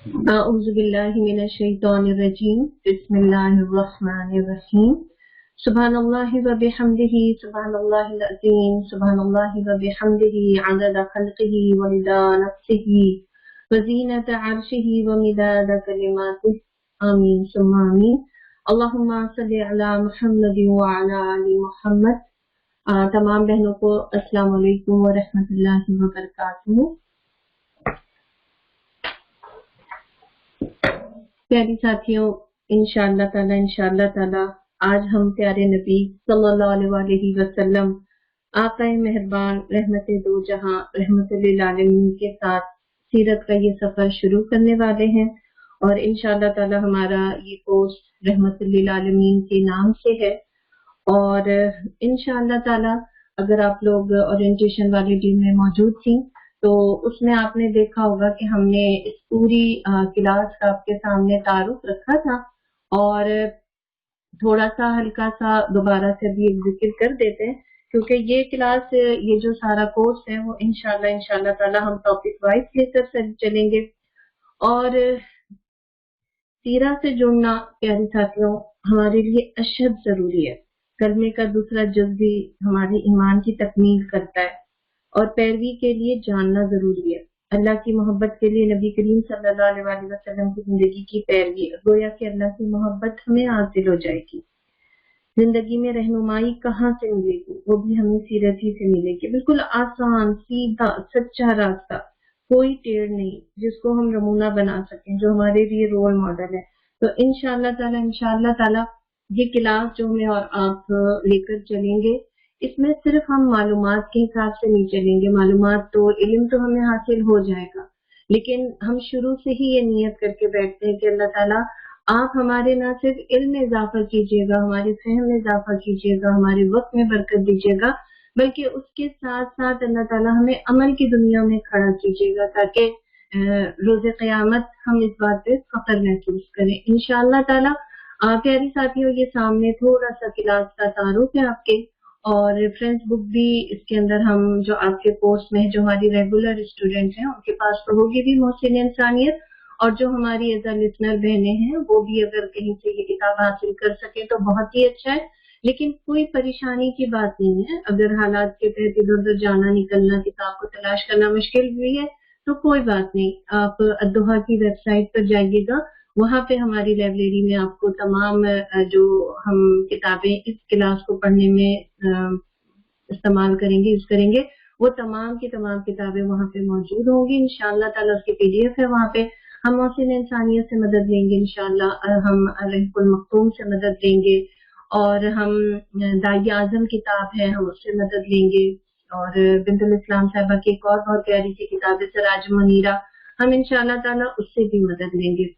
أعوذ بالله من الشيطان الرجيم بسم الله الرحمن الرحيم سبحان الله وبحمده سبحان الله العظيم سبحان الله وبحمده عدد خلقه ورضا نفسه وزينة عرشه ومداد كلماته آمين ثم آمين اللهم صل على محمد وعلى آل محمد. تمام بہنوں کو السلام علیکم ورحمۃ اللہ وبرکاتہ. پیاری ساتھیوں، انشاءاللہ تعالی آج ہم پیارے نبی صلی اللہ علیہ وسلم آقا مہربان رحمت دو جہاں رحمت للعالمین کے ساتھ سیرت کا یہ سفر شروع کرنے والے ہیں، اور انشاءاللہ تعالی ہمارا یہ کورس رحمت للعالمین کے نام سے ہے. اور انشاءاللہ تعالی اگر آپ لوگ اورینٹیشن والے ٹیم میں موجود تھیں تو اس میں آپ نے دیکھا ہوگا کہ ہم نے اس پوری کلاس کا آپ کے سامنے تعارف رکھا تھا، اور تھوڑا سا ہلکا سا دوبارہ سے بھی ایک ذکر کر دیتے ہیں، کیونکہ یہ کلاس یہ جو سارا کورس ہے وہ انشاءاللہ تعالی ہم ٹاپک وائز لے کر چلیں گے. اور سیرت سے جڑنا پیاری ساتھیوں ہمارے لیے اشد ضروری ہے. کلمے کا دوسرا جز بھی ہمارے ایمان کی تکمیل کرتا ہے، اور پیروی کے لیے جاننا ضروری ہے. اللہ کی محبت کے لیے نبی کریم صلی اللہ علیہ وسلم کی زندگی کی پیروی، گویا کہ اللہ کی محبت ہمیں حاصل ہو جائے گی. زندگی میں رہنمائی کہاں سے ملے گی؟ وہ بھی ہمیں سیرت ہی سے ملے گی. بالکل آسان سیدھا سچا راستہ، کوئی ٹیڑھ نہیں جس کو ہم نمونہ بنا سکیں، جو ہمارے لیے رول ماڈل ہے. تو انشاءاللہ تعالی یہ کلاس جو ہمیں اور آپ لے کر چلیں گے، اس میں صرف ہم معلومات کے حساب سے نہیں چلیں گے. معلومات تو علم تو ہمیں حاصل ہو جائے گا، لیکن ہم شروع سے ہی یہ نیت کر کے بیٹھتے ہیں کہ اللہ تعالیٰ آپ ہمارے نہ صرف علم میں اضافہ کیجیے گا، ہمارے فہم میں اضافہ کیجیے گا، ہمارے وقت میں برکت دیجیے گا، بلکہ اس کے ساتھ ساتھ اللہ تعالیٰ ہمیں عمل کی دنیا میں کھڑا کیجیے گا، تاکہ روز قیامت ہم اس بات پہ فخر محسوس کریں انشاءاللہ تعالیٰ. پیاری ساتھیوں، یہ سامنے تھوڑا سا کلاس کا تعارف ہے آپ کے، اور ریفرنس بک بھی اس کے اندر ہم جو آپ کے کورس میں جو ہماری ریگولر اسٹوڈنٹ ہیں ان کے پاس تو ہوگی بھی محسن انسانیت، اور جو ہماری ایز اے لسنر بہنیں ہیں وہ بھی اگر کہیں سے یہ کتاب حاصل کر سکے تو بہت ہی اچھا ہے. لیکن کوئی پریشانی کی بات نہیں ہے، اگر حالات کے تحت ادھر ادھر جانا نکلنا کتاب کو تلاش کرنا مشکل بھی ہے تو کوئی بات نہیں، آپ الدحا کی ویب سائٹ پر جائیے گا، وہاں پہ ہماری لائبریری میں آپ کو تمام جو ہم کتابیں اس کلاس کو پڑھنے میں استعمال کریں گے یوز کریں گے، وہ تمام کی تمام کتابیں وہاں پہ موجود ہوں گی انشاءاللہ تعالیٰ. اس کی PDF ہے، وہاں پہ ہم محسن انسانیت سے مدد لیں گے انشاءاللہ، ہم رحیق المختوم سے مدد لیں گے، اور ہم دائی اعظم کتاب ہے ہم اس سے مدد لیں گے، اور بنت الاسلام صاحبہ کی ایک اور بہت پیاری سی کتاب ہے سراج منیرہ، ہم انشاءاللہ تعالیٰ اس سے بھی مدد لیں گے.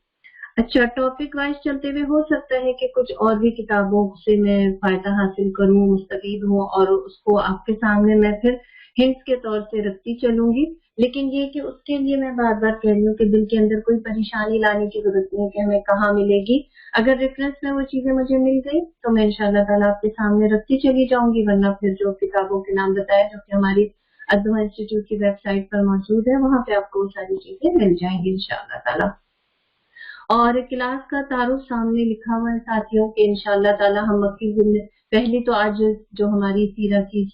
اچھا، ٹاپک وائز چلتے ہوئے ہو سکتا ہے کہ کچھ اور بھی کتابوں سے میں فائدہ حاصل کروں، مستفید ہوں، اور اس کو آپ کے سامنے میں پھر ہنٹس کے طور سے رکھتی چلوں گی. لیکن یہ کہ اس کے لیے میں بار بار کہہ رہی ہوں کہ دل کے اندر کوئی پریشانی لانے کی ضرورت نہیں ہے کہ ہمیں کہاں ملے گی. اگر ریفرنس میں وہ چیزیں مجھے مل گئی تو میں انشاءاللہ تعالیٰ آپ کے سامنے رکھتی چلی جاؤں گی، ورنہ پھر جو کتابوں کے نام بتائے جو کہ ہماری الدحا انسٹیٹیوٹ کی ویب سائٹ پر موجود ہے، وہاں پہ آپ کو وہ ساری چیزیں مل جائیں گی انشاءاللہ تعالیٰ. اور کلاس کا تعارف سامنے لکھا ہوا ہے ساتھیوں کہ انشاءاللہ تعالیٰ ہم مکی پہلی تو آج جو ہماری سیرت کی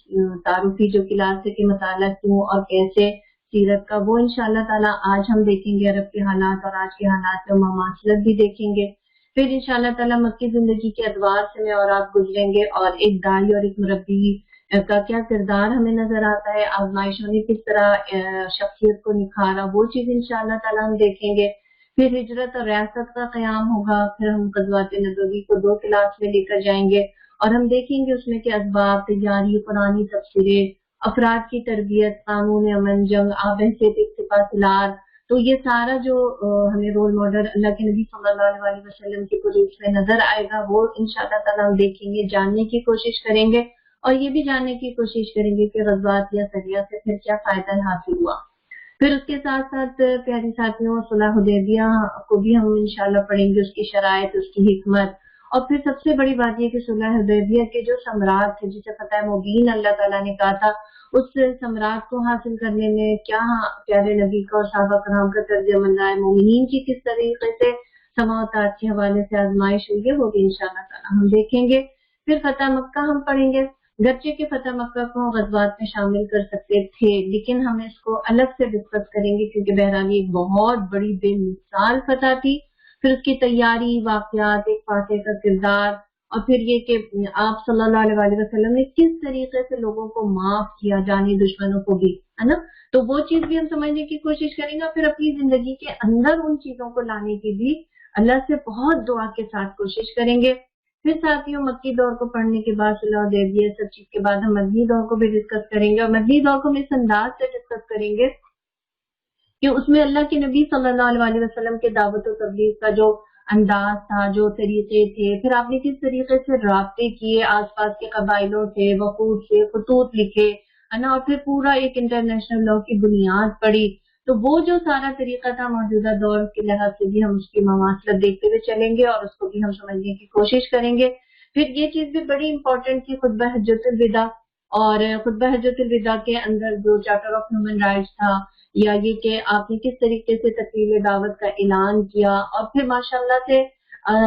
تعارفی جو کلاس ہے کہ مطالعہ کیوں اور کیسے سیرت کا، وہ انشاءاللہ تعالیٰ آج ہم دیکھیں گے. عرب کے حالات اور آج کے حالات میں مماثلت بھی دیکھیں گے. پھر انشاءاللہ تعالیٰ مکی زندگی کے ادوار سے میں اور آپ گزریں گے، اور ایک داعی اور ایک مربی کا کیا کردار ہمیں نظر آتا ہے، آزمائشوں نے کس طرح شخصیت کو نکھارا، وہ چیز انشاءاللہ تعالیٰ ہم دیکھیں گے. پھر ہجرت اور ریاست کا قیام ہوگا، پھر ہم غزوات نبوی کو 2 کلاس میں لے کر جائیں گے، اور ہم دیکھیں گے اس میں کے اسباب، تیاری، قرآنی تفسیریں، افراد کی تربیت، قانون امن، جنگ، آبحثیت سپاسالار. تو یہ سارا جو ہمیں رول ماڈل اللہ کے نبی صلی اللہ علیہ وسلم کی خصوص میں نظر آئے گا، وہ انشاءاللہ تعالیٰ ہم دیکھیں گے، جاننے کی کوشش کریں گے، اور یہ بھی جاننے کی کوشش کریں گے کہ غزوات یا سریہ سے پھر کیا فائدہ حاصل ہوا. پھر اس کے ساتھ ساتھ پیاری ساتھیوں صلح حدیبیہ کو بھی ہم انشاءاللہ پڑھیں گے، اس کی شرائط، اس کی حکمت، اور پھر سب سے بڑی بات یہ کہ صلح حدیبیہ کے جو ثمرات تھے، جسے فتح مبین اللہ تعالیٰ نے کہا تھا، اس ثمرات کو حاصل کرنے میں کیا پیارے نبی کا اور صحابہ کرام کا طرز عمل رہا ہے، مومنین کی کس طریقے سے سماوات کے حوالے سے آزمائش ہوئی ہے، وہ بھی انشاءاللہ تعالیٰ ہم دیکھیں گے۔ پھر فتح مکہ ہم پڑھیں گے۔ گرچہ کہ فتح مکہ کو غزوات میں شامل کر سکتے تھے، لیکن ہم اس کو الگ سے ڈسکس کریں گے، کیونکہ بہرحال ایک بہت بڑی بے مثال فتح تھی۔ پھر اس کی تیاری، واقعات، ایک فاتح کا کردار، اور پھر یہ کہ آپ صلی اللہ علیہ وسلم نے کس طریقے سے لوگوں کو معاف کیا، جانی دشمنوں کو بھی، ہے نا، تو وہ چیز بھی ہم سمجھنے کی کوشش کریں گے۔ پھر اپنی زندگی کے اندر ان چیزوں کو لانے کی بھی اللہ سے بہت دعا کے ساتھ کوشش کریں گے۔ پھر ساتھیوں مکی دور کو پڑھنے کے بعد صلح حدیبیہ سب چیز کے بعد ہم مدنی دور کو بھی ڈسکس کریں گے، اور مدنی دور کو ہم اس انداز سے ڈسکس کریں گے کہ اس میں اللہ کے نبی صلی اللہ علیہ وسلم کے دعوت و تبلیغ کا جو انداز تھا، جو طریقے تھے، پھر آپ نے کس طریقے سے رابطے کیے آس پاس کے قبائلوں سے، وفود سے، خطوط لکھے، ہے نا، اور پھر پورا ایک انٹرنیشنل لا کی بنیاد پڑی، تو وہ جو سارا طریقہ تھا موجودہ دور کے لحاظ سے بھی ہم اس کی مماثلت دیکھتے ہوئے چلیں گے اور اس کو بھی ہم سمجھنے کی کوشش کریں گے۔ پھر یہ چیز بھی بڑی امپورٹنٹ تھی، خطبہ حجۃ الوداع، اور خطبہ حجۃ الوداع کے اندر جو چارٹر آف ہیومن رائٹس تھا، یا یہ کہ آپ نے کس طریقے سے تکمیل دعوت کا اعلان کیا، اور پھر ماشاءاللہ سے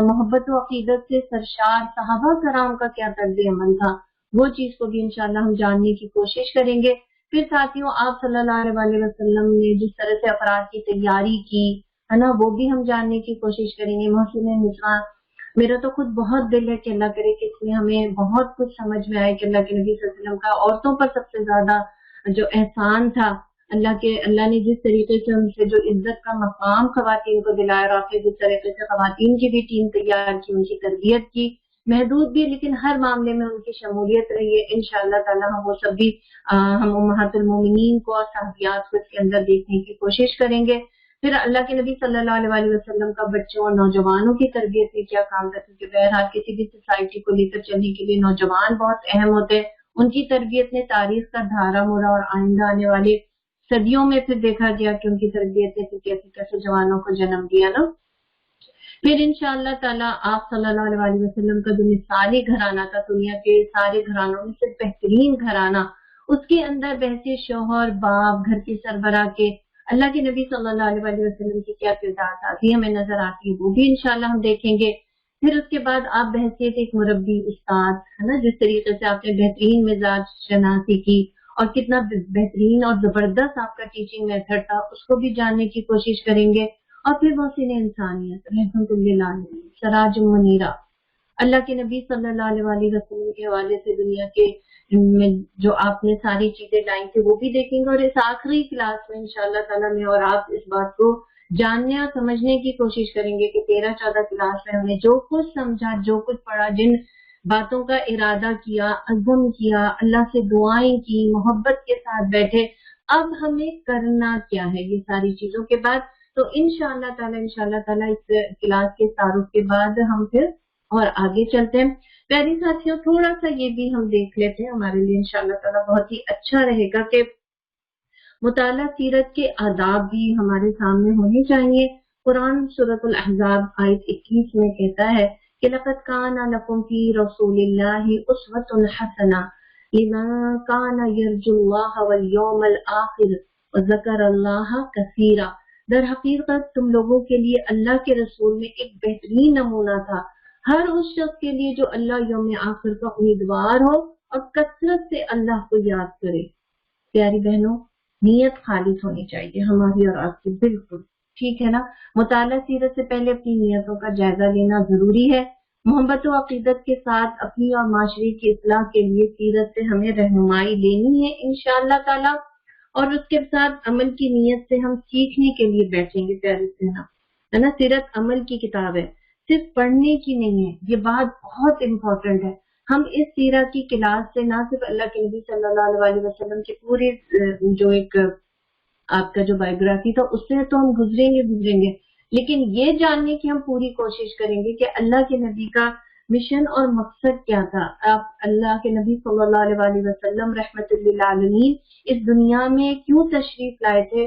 محبت و عقیدت سے سرشار صحابہ کرام کا کیا طرز عمل تھا، وہ چیز کو بھی انشاءاللہ ہم جاننے کی کوشش کریں گے۔ پھر ساتھیوں آپ صلی اللہ علیہ وسلم نے جس طرح سے افراد کی تیاری کی، ہے نا، وہ بھی ہم جاننے کی کوشش کریں گے۔ محسن نساء، میرا تو خود بہت دل ہے کہ اللہ کرے کہ اس میں ہمیں بہت کچھ سمجھ میں آئے کہ اللہ کے نبی صلی اللہ علیہ وسلم کا عورتوں پر سب سے زیادہ جو احسان تھا، اللہ نے جس طریقے سے ان سے جو عزت کا مقام خواتین کو دلایا، اور آپ نے جس طریقے سے خواتین کی بھی ٹیم تیار کی، ان کی تربیت کی، محدود بھی لیکن ہر معاملے میں ان کی شمولیت رہی ہے، انشاءاللہ تعالی ہم وہ سب بھی ہم امہات المومنین کو اور صحابیات کو اس کے اندر دیکھنے کی کوشش کریں گے۔ پھر اللہ کے نبی صلی اللہ علیہ وسلم کا بچوں اور نوجوانوں کی تربیت میں کیا کام تھا، کیونکہ بہرحال کسی بھی سوسائٹی کو لے کر چلنے کے لیے نوجوان بہت اہم ہوتے ہیں، ان کی تربیت نے تاریخ کا دھارا موڑا، اور آئندہ آنے والے صدیوں میں پھر دیکھا گیا کہ ان کی تربیت نے کیسے کیسے جوانوں کو جنم دیا نا۔ پھر انشاءاللہ تعالیٰ آپ صلی اللہ علیہ وسلم کا جو مثالی گھرانہ تھا، دنیا کے سارے گھرانوں میں سے بہترین گھرانہ، اس کے اندر بحث شوہر، باپ، گھر کی سربراہ کے اللہ کے نبی صلی اللہ علیہ وسلم کی کیا کردار آتی ہمیں نظر آتی ہے، وہ بھی انشاءاللہ ہم دیکھیں گے۔ پھر اس کے بعد آپ بحثیت ایک مربی، استاد، ہے نا، جس طریقے سے آپ نے بہترین مزاج شناسی کی اور کتنا بہترین اور زبردست آپ کا ٹیچنگ میتھڈ تھا، اس کو بھی جاننے کی کوشش کریں گے۔ اور پھر محسن انسانیت، رحمت للعالمین، سراج منیرہ، اللہ کے نبی صلی اللہ علیہ وسلم کے حوالے سے دنیا کے میں جو آپ نے ساری چیزیں لائیں تھی وہ بھی دیکھیں گے، اور اس آخری کلاس میں انشاءاللہ تعالیٰ میں اور آپ اس بات کو جاننے اور سمجھنے کی کوشش کریں گے کہ 13-14 کلاس میں ہم نے جو کچھ سمجھا، جو کچھ پڑھا، جن باتوں کا ارادہ کیا، عزم کیا، اللہ سے دعائیں کی، محبت کے ساتھ بیٹھے، اب ہمیں کرنا کیا ہے یہ ساری چیزوں کے بعد، تو انشاءاللہ تعالیٰ اس کلاس کے تعارف کے بعد ہم پھر اور آگے چلتے ہیں۔ پیاری ساتھیوں، تھوڑا سا یہ بھی ہم دیکھ لیتے ہیں، ہمارے لیے انشاءاللہ تعالیٰ بہت ہی اچھا رہے گا کہ مطالعہ سیرت کے آداب بھی ہمارے سامنے ہونے چاہیے۔ قرآن سورۃ الاحزاب آیت 21 میں کہتا ہے کہ لَقَدْ كَانَ لَكُمْ فِي رَسُولِ اللَّهِ أُسْوَةٌ حَسَنَةٌ لِمَن كَانَ يَرْجُو اللَّهَ وَالْيَوْمَ الْآخِرَ وَذَكَرَ اللَّهَ كَثِيرًا۔ در حقیقت تم لوگوں کے لیے اللہ کے رسول میں ایک بہترین نمونہ تھا، ہر اس شخص کے لیے جو اللہ یوم آخر کا امیدوار ہو اور کثرت سے اللہ کو یاد کرے۔ پیاری بہنوں، نیت خالص ہونی چاہیے ہماری اور آپ کی، بالکل ٹھیک ہے نا۔ مطالعہ سیرت سے پہلے اپنی نیتوں کا جائزہ لینا ضروری ہے۔ محبت و عقیدت کے ساتھ اپنی اور معاشرے کی اصلاح کے لیے سیرت سے ہمیں رہنمائی لینی ہے انشاءاللہ تعالی، اور اس کے ساتھ عمل کی نیت سے ہم سیکھنے کے لیے بیٹھیں گے۔ پیارے بہنوں، ہے نا، سیرت عمل کی کتاب ہے، صرف پڑھنے کی نہیں ہے، یہ بات بہت امپورٹنٹ ہے۔ ہم اس سیرت کی کلاس سے نہ صرف اللہ کے نبی صلی اللہ علیہ وسلم کی پوری جو ایک آپ کا جو بایوگرافی تھا اس سے تو ہم گزریں گے، لیکن یہ جاننے کی ہم پوری کوشش کریں گے کہ اللہ کے نبی کا مشن اور مقصد کیا تھا۔ آپ اللہ کے نبی صلی اللہ علیہ وسلم رحمت للعالمین اس دنیا میں کیوں تشریف لائے تھے،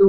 2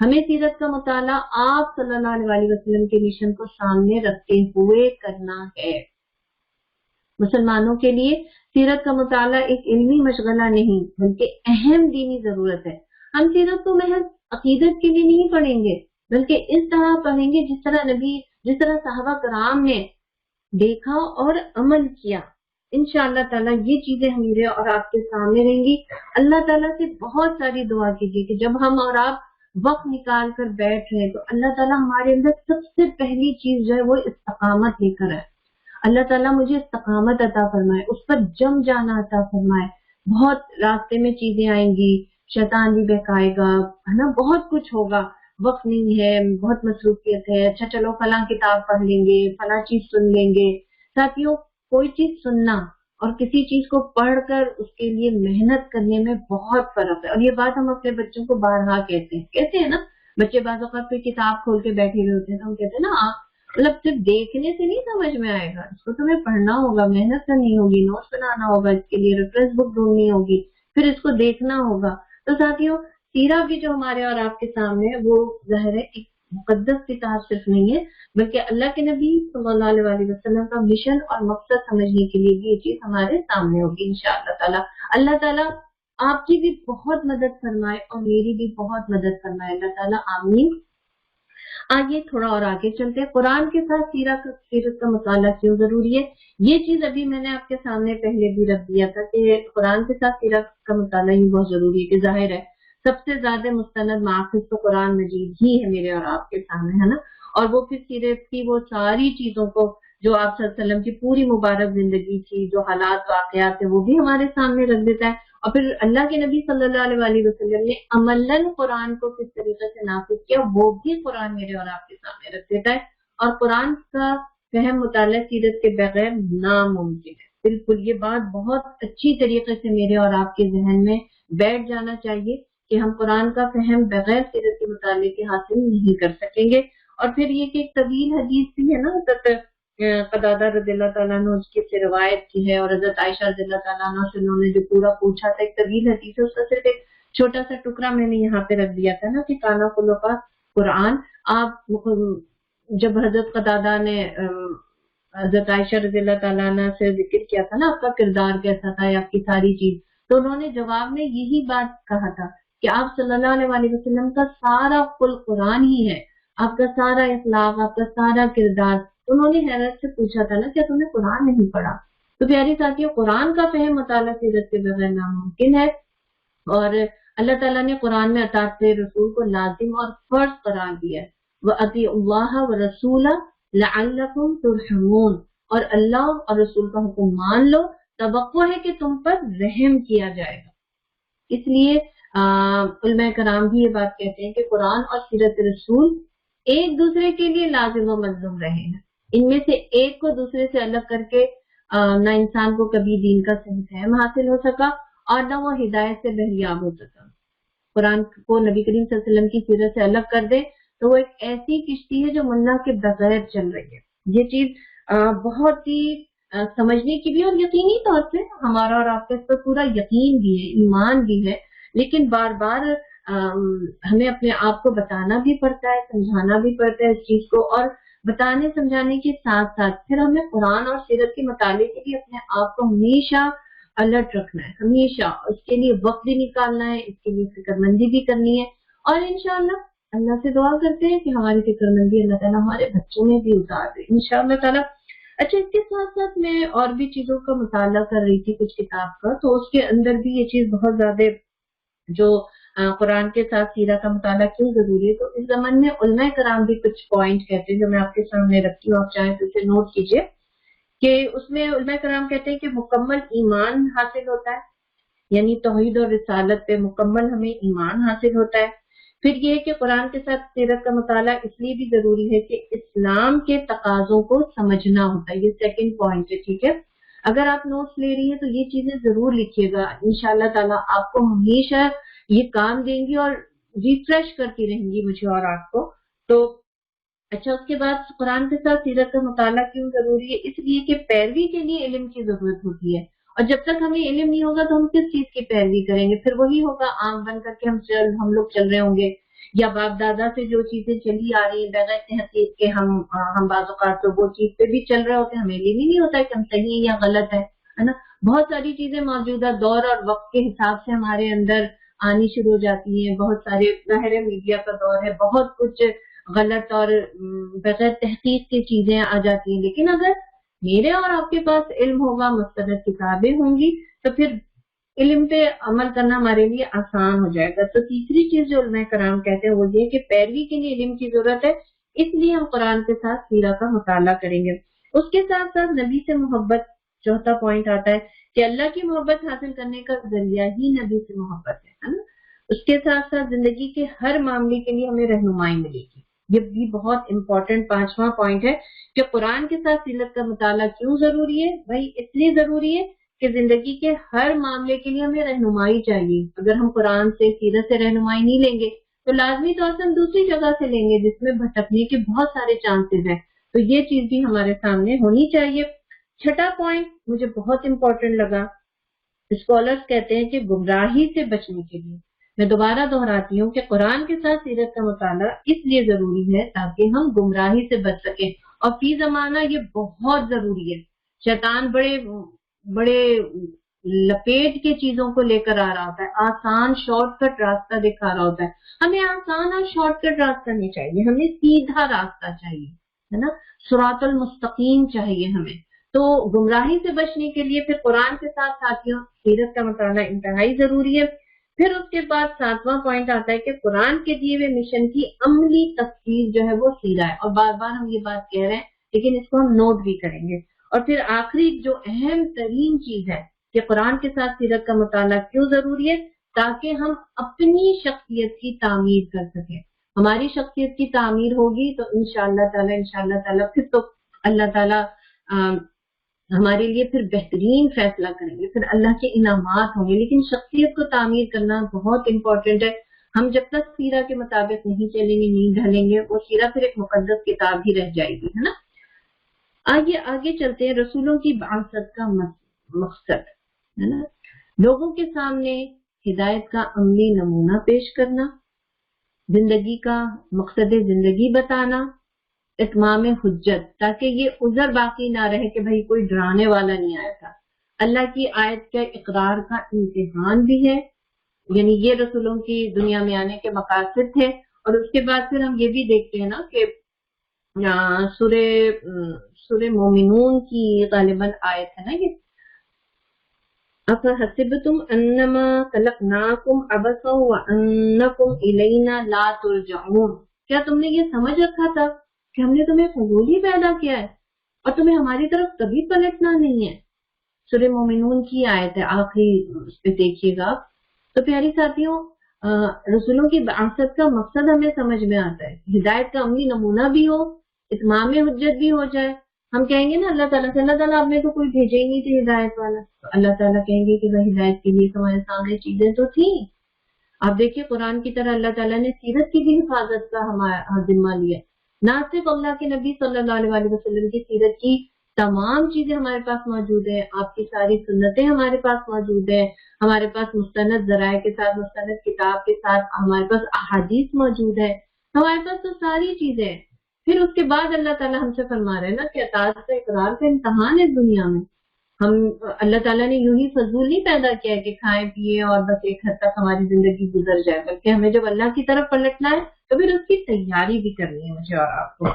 ہمیں سیرت کا مطالعہ آپ صلی اللہ علیہ وسلم کے مشن کو سامنے رکھتے ہوئے کرنا ہے۔ مسلمانوں کے لیے سیرت کا مطالعہ ایک علمی مشغلہ نہیں بلکہ اہم دینی ضرورت ہے۔ ہم سیرت کو محض عقیدت کے لیے نہیں پڑھیں گے بلکہ اس طرح پڑھیں گے جس طرح صحابہ کرام نے دیکھا اور عمل کیا۔ انشاءاللہ تعالیٰ یہ چیزیں میرے اور آپ کے سامنے رہیں گی۔ اللہ تعالیٰ سے بہت ساری دعا کیجیے کہ جب ہم اور آپ وقت نکال کر بیٹھ رہے تو اللہ تعالیٰ ہمارے اندر سب سے پہلی چیز جو ہے وہ استقامت لے کر ہے۔ اللہ تعالیٰ مجھے استقامت عطا فرمائے، اس پر جم جانا عطا فرمائے۔ بہت راستے میں چیزیں آئیں گی، شیطان بھی بہکائے گا، ہے نا، بہت کچھ ہوگا، وقت نہیں ہے، بہت مصروفیت ہے، اچھا چلو فلاں کتاب پڑھ لیں گے، فلاں چیز سن لیں گے۔ ساتھیوں، کوئی چیز سننا اور کسی چیز کو پڑھ کر اس کے لیے محنت کرنے میں بہت فرق ہے، اور یہ بات ہم اپنے بچوں کو بارہا کہتے ہیں نا۔ بچے بعض اوقات کوئی کتاب کھول کے بیٹھے ہوئے ہوتے ہیں تو ہم کہتے ہیں نا مطلب صرف دیکھنے سے نہیں سمجھ میں آئے گا، اس کو تمہیں پڑھنا ہوگا، محنت کرنی ہوگی، نوٹس بنانا ہوگا، اس کے لیے ریفرنس بک ڈھونڈنی ہوگی، پھر اس کو دیکھنا ہوگا۔ تو ساتھیوں، سیرہ بھی جو ہمارے اور آپ کے سامنے ہے وہ ظاہر ہے ایک مقدس کتاب صرف نہیں ہے بلکہ اللہ کے نبی صلی اللہ علیہ وسلم کا مشن اور مقصد سمجھنے کے لیے بھی یہ چیز ہمارے سامنے ہوگی انشاءاللہ تعالیٰ۔ اللہ تعالیٰ آپ کی بھی بہت مدد فرمائے اور میری بھی بہت مدد فرمائے، اللہ تعالیٰ آمین۔ آگے تھوڑا اور آگے چلتے ہیں، قرآن کے ساتھ سیرت کا مطالعہ کیوں ضروری ہے۔ یہ چیز ابھی میں نے آپ کے سامنے پہلے بھی رکھ دیا تھا کہ قرآن کے ساتھ سیرت کا مطالعہ ہی بہت ضروری ہے، کہ ظاہر ہے سب سے زیادہ مستند ماخذ تو قرآن مجید ہی ہے میرے اور آپ کے سامنے، ہے نا، اور وہ پھر سیرت کی وہ ساری چیزوں کو جو آپ صلی اللہ علیہ وسلم کی پوری مبارک زندگی تھی، جو حالات واقعات تھے، وہ بھی ہمارے سامنے رکھ دیتا ہے، اور پھر اللہ کے نبی صلی اللہ علیہ وسلم نے عملاً قرآن کو کس طریقے سے نافذ کیا وہ بھی قرآن میرے اور آپ کے سامنے رکھ دیتا ہے، اور قرآن کا فہم مطالعہ سیرت کے بغیر ناممکن ہے۔ بالکل یہ بات بہت اچھی طریقے سے میرے اور آپ کے ذہن میں بیٹھ جانا چاہیے کہ ہم قرآن کا فہم بغیر سیرت کے مطالعے کے حاصل نہیں کر سکیں گے۔ اور پھر یہ کہ ایک طویل حدیث بھی ہے نا، حضرت قتادہ رضی اللہ تعالیٰ عنہ اس کی سے روایت کی ہے، اور حضرت عائشہ رضی اللہ تعالیٰ عنہ سے انہوں نے جو پورا پوچھا تھا، ایک طویل حدیث ہے، اس کا صرف ایک چھوٹا سا ٹکڑا میں نے یہاں پہ رکھ دیا تھا نا کہ کانا کلو کا قرآن۔ آپ جب حضرت قتادہ نے حضرت عائشہ رضی اللہ تعالیٰ عنہ سے ذکر کیا تھا نا آپ کا کردار کیسا تھا، آپ کی ساری چیز، تو انہوں نے جواب میں یہی بات کہا تھا کہ آپ صلی اللہ علیہ وسلم کا سارا خلق قرآن ہی ہے، آپ کا سارا اخلاق، آپ کا سارا کردار۔ انہوں نے حیرت سے پوچھا تھا نا کیا تم نے قرآن نہیں پڑھا؟ تو پیاری ساتھیوں، قرآن کا فہم مطالعہ سیرت کے بغیر ناممکن ہے، اور اللہ تعالیٰ نے قرآن میں اطاعت رسول کو لازم اور فرض قرار دیا ہے، وَأَطِیعُوا اللَّهَ وَرَسُولَهُ لَعَلَّکُمْ تُرْحَمُونَ، اور اللہ اور رسول کا حکم مان لو، توقع ہے کہ تم پر رحم کیا جائے گا۔ اس لیے علماء کرام بھی یہ بات کہتے ہیں کہ قرآن اور سیرت رسول ایک دوسرے کے لیے لازم و ملزوم رہے ہیں، ان میں سے ایک کو دوسرے سے الگ کر کے نہ انسان کو کبھی دین کا صحیح فہم حاصل ہو سکا اور نہ وہ ہدایت سے بہریاب ہو سکا۔ قرآن کو نبی کریم صلی اللہ علیہ وسلم کی سیرت سے الگ کر دے تو وہ ایک ایسی کشتی ہے جو منا کے بغیر چل رہی ہے۔ یہ چیز بہت ہی سمجھنے کی بھی، اور یقینی طور سے ہمارا اور آپ کا اس پر پورا یقین بھی ہے، ایمان بھی ہے، لیکن بار بار ہمیں اپنے آپ کو بتانا بھی پڑتا ہے، سمجھانا بھی پڑتا ہے اس چیز کو، اور بتانے سمجھانے کے ساتھ ساتھ پھر ہمیں قرآن اور سیرت کے مطالعے کے لیے اپنے آپ کو ہمیشہ الرٹ رکھنا ہے، ہمیشہ اس کے لیے وقت بھی نکالنا ہے، اس کے لیے فکر مندی بھی کرنی ہے، اور انشاءاللہ اللہ سے دعا کرتے ہیں کہ ہماری فکر مندی اللہ تعالیٰ ہمارے بچوں میں بھی اتار دے انشاءاللہ تعالیٰ۔ اچھا، اس کے ساتھ ساتھ میں اور بھی چیزوں کا مطالعہ کر رہی تھی کچھ کتاب کا، تو اس کے اندر بھی یہ چیز بہت زیادہ جو قرآن کے ساتھ سیرہ کا مطالعہ کیوں ضروری ہے، تو اس زمانے میں علماء کرام بھی کچھ پوائنٹ کہتے ہیں جو میں آپ کے سامنے رکھتی ہوں، آپ چاہیں تو اسے نوٹ کیجئے، کہ اس میں علماء کرام کہتے ہیں کہ مکمل ایمان حاصل ہوتا ہے، یعنی توحید اور رسالت پہ مکمل ہمیں ایمان حاصل ہوتا ہے۔ پھر یہ کہ قرآن کے ساتھ سیرت کا مطالعہ اس لیے بھی ضروری ہے کہ اسلام کے تقاضوں کو سمجھنا ہوتا ہے، یہ سیکنڈ پوائنٹ ہے، ٹھیک ہے۔ اگر آپ نوٹس لے رہی ہیں تو یہ چیزیں ضرور لکھیے گا، انشاءاللہ تعالیٰ آپ کو ہمیشہ یہ کام دیں گی اور ریفریش کرتی رہیں گی مجھے اور آپ کو۔ تو اچھا، اس کے بعد قرآن کے ساتھ سیرت کا مطالعہ کیوں ضروری ہے؟ اس لیے کہ پیروی کے لیے علم کی ضرورت ہوتی ہے، اور جب تک ہمیں علم نہیں ہوگا تو ہم کس چیز کی پیروی کریں گے؟ پھر وہی ہوگا آنکھ بند کر کے ہم لوگ چل رہے ہوں گے، یا باپ دادا سے جو چیزیں چلی آ رہی ہیں بغیر تحقیق کے ہم بعض اوقات تو وہ چیز پہ بھی چل رہے ہوتے ہیں، ہمیں یہ بھی نہیں ہوتا کہ ہم صحیح ہیں یا غلط ہے نا. بہت ساری چیزیں موجودہ دور اور وقت کے حساب سے ہمارے اندر آنی شروع ہو جاتی ہیں. بہت سارے ظاہر میڈیا کا دور ہے، بہت کچھ غلط اور بغیر تحقیق کی چیزیں آ جاتی ہیں. لیکن اگر میرے اور آپ کے پاس علم ہوگا، مستند کتابیں ہوں گی، تو پھر علم پہ عمل کرنا ہمارے لیے آسان ہو جائے گا. تو تیسری چیز جو علماء کرام کہتے ہیں وہ یہ کہ پیروی کے لیے علم کی ضرورت ہے، اس لیے ہم قرآن کے ساتھ سیرہ کا مطالعہ کریں گے. اس کے ساتھ ساتھ نبی سے محبت، چوتھا پوائنٹ آتا ہے کہ اللہ کی محبت حاصل کرنے کا ذریعہ ہی نبی سے محبت ہے نا. اس کے ساتھ ساتھ زندگی کے ہر معاملے کے لیے ہمیں رہنمائی ملے گی. یہ بھی بہت امپورٹنٹ پانچواں پوائنٹ ہے کہ قرآن کے ساتھ سیرت کا مطالعہ کیوں ضروری ہے. بھائی اس لیے ضروری ہے کہ زندگی کے ہر معاملے کے لیے ہمیں رہنمائی چاہیے. اگر ہم قرآن سے سیرت سے رہنمائی نہیں لیں گے تو لازمی طور سے ہم دوسری جگہ سے لیں گے جس میں بھٹکنے کے بہت سارے چانسز ہیں. تو یہ چیز بھی ہمارے سامنے ہونی چاہیے. چھٹا پوائنٹ مجھے بہت امپورٹنٹ لگا. اسکالرز کہتے ہیں کہ گمراہی سے بچنے کے لیے، میں دوبارہ دہراتی ہوں کہ قرآن کے ساتھ سیرت کا مطالعہ اس لیے ضروری ہے تاکہ ہم گمراہی سے بچ سکیں. اور فی زمانہ یہ بہت ضروری ہے. شیطان بڑے لپیٹ کے چیزوں کو لے کر آ رہا ہوتا ہے، آسان شارٹ کٹ راستہ دکھا رہا ہوتا ہے. ہمیں آسان اور شارٹ کٹ راستہ نہیں چاہیے، ہمیں سیدھا راستہ چاہیے، ہے نا، صراط المستقیم چاہیے ہمیں. تو گمراہی سے بچنے کے لیے پھر قرآن کے ساتھ ساتھیوں سیرت کا مطالعہ انتہائی ضروری ہے. پھر اس کے بعد ساتواں پوائنٹ آتا ہے کہ قرآن کے دیے ہوئے مشن کی عملی تفصیل جو ہے وہ سیرہ ہے. اور بار بار ہم یہ بات کہہ رہے ہیں لیکن اس کو ہم نوٹ بھی کریں گے. اور پھر آخری جو اہم ترین چیز ہے کہ قرآن کے ساتھ سیرت کا مطالعہ کیوں ضروری ہے، تاکہ ہم اپنی شخصیت کی تعمیر کر سکیں. ہماری شخصیت کی تعمیر ہوگی تو انشاءاللہ تعالی پھر تو اللہ تعالیٰ ہمارے لیے پھر بہترین فیصلہ کریں گے، پھر اللہ کے انعامات ہوں گے. لیکن شخصیت کو تعمیر کرنا بہت امپورٹنٹ ہے. ہم جب تک سیرہ کے مطابق نہیں چلیں گے، نہیں ڈھلیں گے، وہ سیرہ پھر ایک مقدس کتاب ہی رہ جائے گی، ہے نا. آگے چلتے ہیں. رسولوں کی بعثت کا مقصد، ہے نا، لوگوں کے سامنے ہدایت کا عملی نمونہ پیش کرنا، زندگی کا مقصد زندگی بتانا، اتمام حجت، تاکہ یہ عذر باقی نہ رہے کہ بھئی کوئی ڈرانے والا نہیں آیا تھا. اللہ کی آیت کے اقرار کا امتحان بھی ہے، یعنی یہ رسولوں کی دنیا میں آنے کے مقاصد تھے. اور اس کے بعد پھر ہم یہ بھی دیکھتے ہیں نا کہ سورہ مومنون کی غالباً آیت ہے نا یہ، أَفَحَسِبْتُمْ أَنَّمَا خَلَقْنَاكُمْ عَبَثًا وَأَنَّكُمْ إِلَيْنَا لَا تُرْجَعُونَ. کیا تم نے یہ سمجھ رکھا تھا کہ ہم نے تمہیں فضول ہی پیدا کیا ہے اور تمہیں ہماری طرف کبھی پلٹنا نہیں ہے. سورہ مومنون کی آیت ہے، آخری اس پہ دیکھیے گا. تو پیاری ساتھیوں، رسولوں کی بعثت کا مقصد ہمیں سمجھ میں آتا ہے. ہدایت کا عملی نمونہ بھی ہو، اتمام حجت بھی ہو جائے. ہم کہیں گے نا اللہ تعالیٰ سے، اللہ تعالیٰ آپ نے تو کوئی بھیجے ہی نہیں تھے ہدایت والا. تو اللہ تعالیٰ کہیں گے کہ وہ ہدایت کے لیے تمہارے سامنے چیزیں تو تھیں. آپ دیکھیے قرآن کی طرح اللہ تعالیٰ نے سیرت کی بھی حفاظت کا ہمارا ذمہ لیا. نہ صرف اللہ کے نبی صلی اللہ علیہ وسلم کی سیرت کی تمام چیزیں ہمارے پاس موجود ہیں، آپ کی ساری سنتیں ہمارے پاس موجود ہیں، ہمارے پاس مستند ذرائع کے ساتھ، مستند کتاب کے ساتھ ہمارے پاس احادیث موجود ہے، ہمارے پاس تو ساری چیزیں ہیں. پھر اس کے بعد اللہ تعالیٰ ہم سے فرما رہے ہیں نا کہ اطاعت کا اقرار کا امتحان ہے دنیا میں. ہم اللہ تعالیٰ نے یوں ہی فضول نہیں پیدا کیا ہے کہ کھائیں پیے اور بس ایک حد تک ہماری زندگی گزر جائے، بلکہ ہمیں جب اللہ کی طرف پلٹنا ہے تو پھر اس کی تیاری بھی کرنی ہے مجھے اور آپ کو.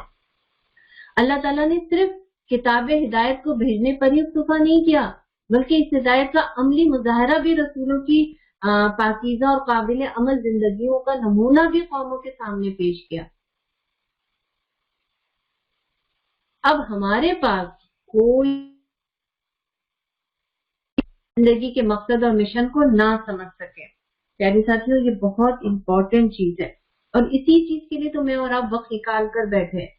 اللہ تعالیٰ نے صرف کتاب ہدایت کو بھیجنے پر ہی اکتفا نہیں کیا، بلکہ اس ہدایت کا عملی مظاہرہ بھی رسولوں کی پاکیزہ اور قابل عمل زندگیوں کا نمونہ بھی قوموں کے سامنے پیش کیا. اب ہمارے پاس کوئی زندگی کے مقصد اور مشن کو نہ سمجھ سکے. پیاری ساتھیوں، یہ بہت امپورٹنٹ چیز ہے اور اسی چیز کے لیے تو میں اور آپ وقت نکال کر بیٹھے ہیں.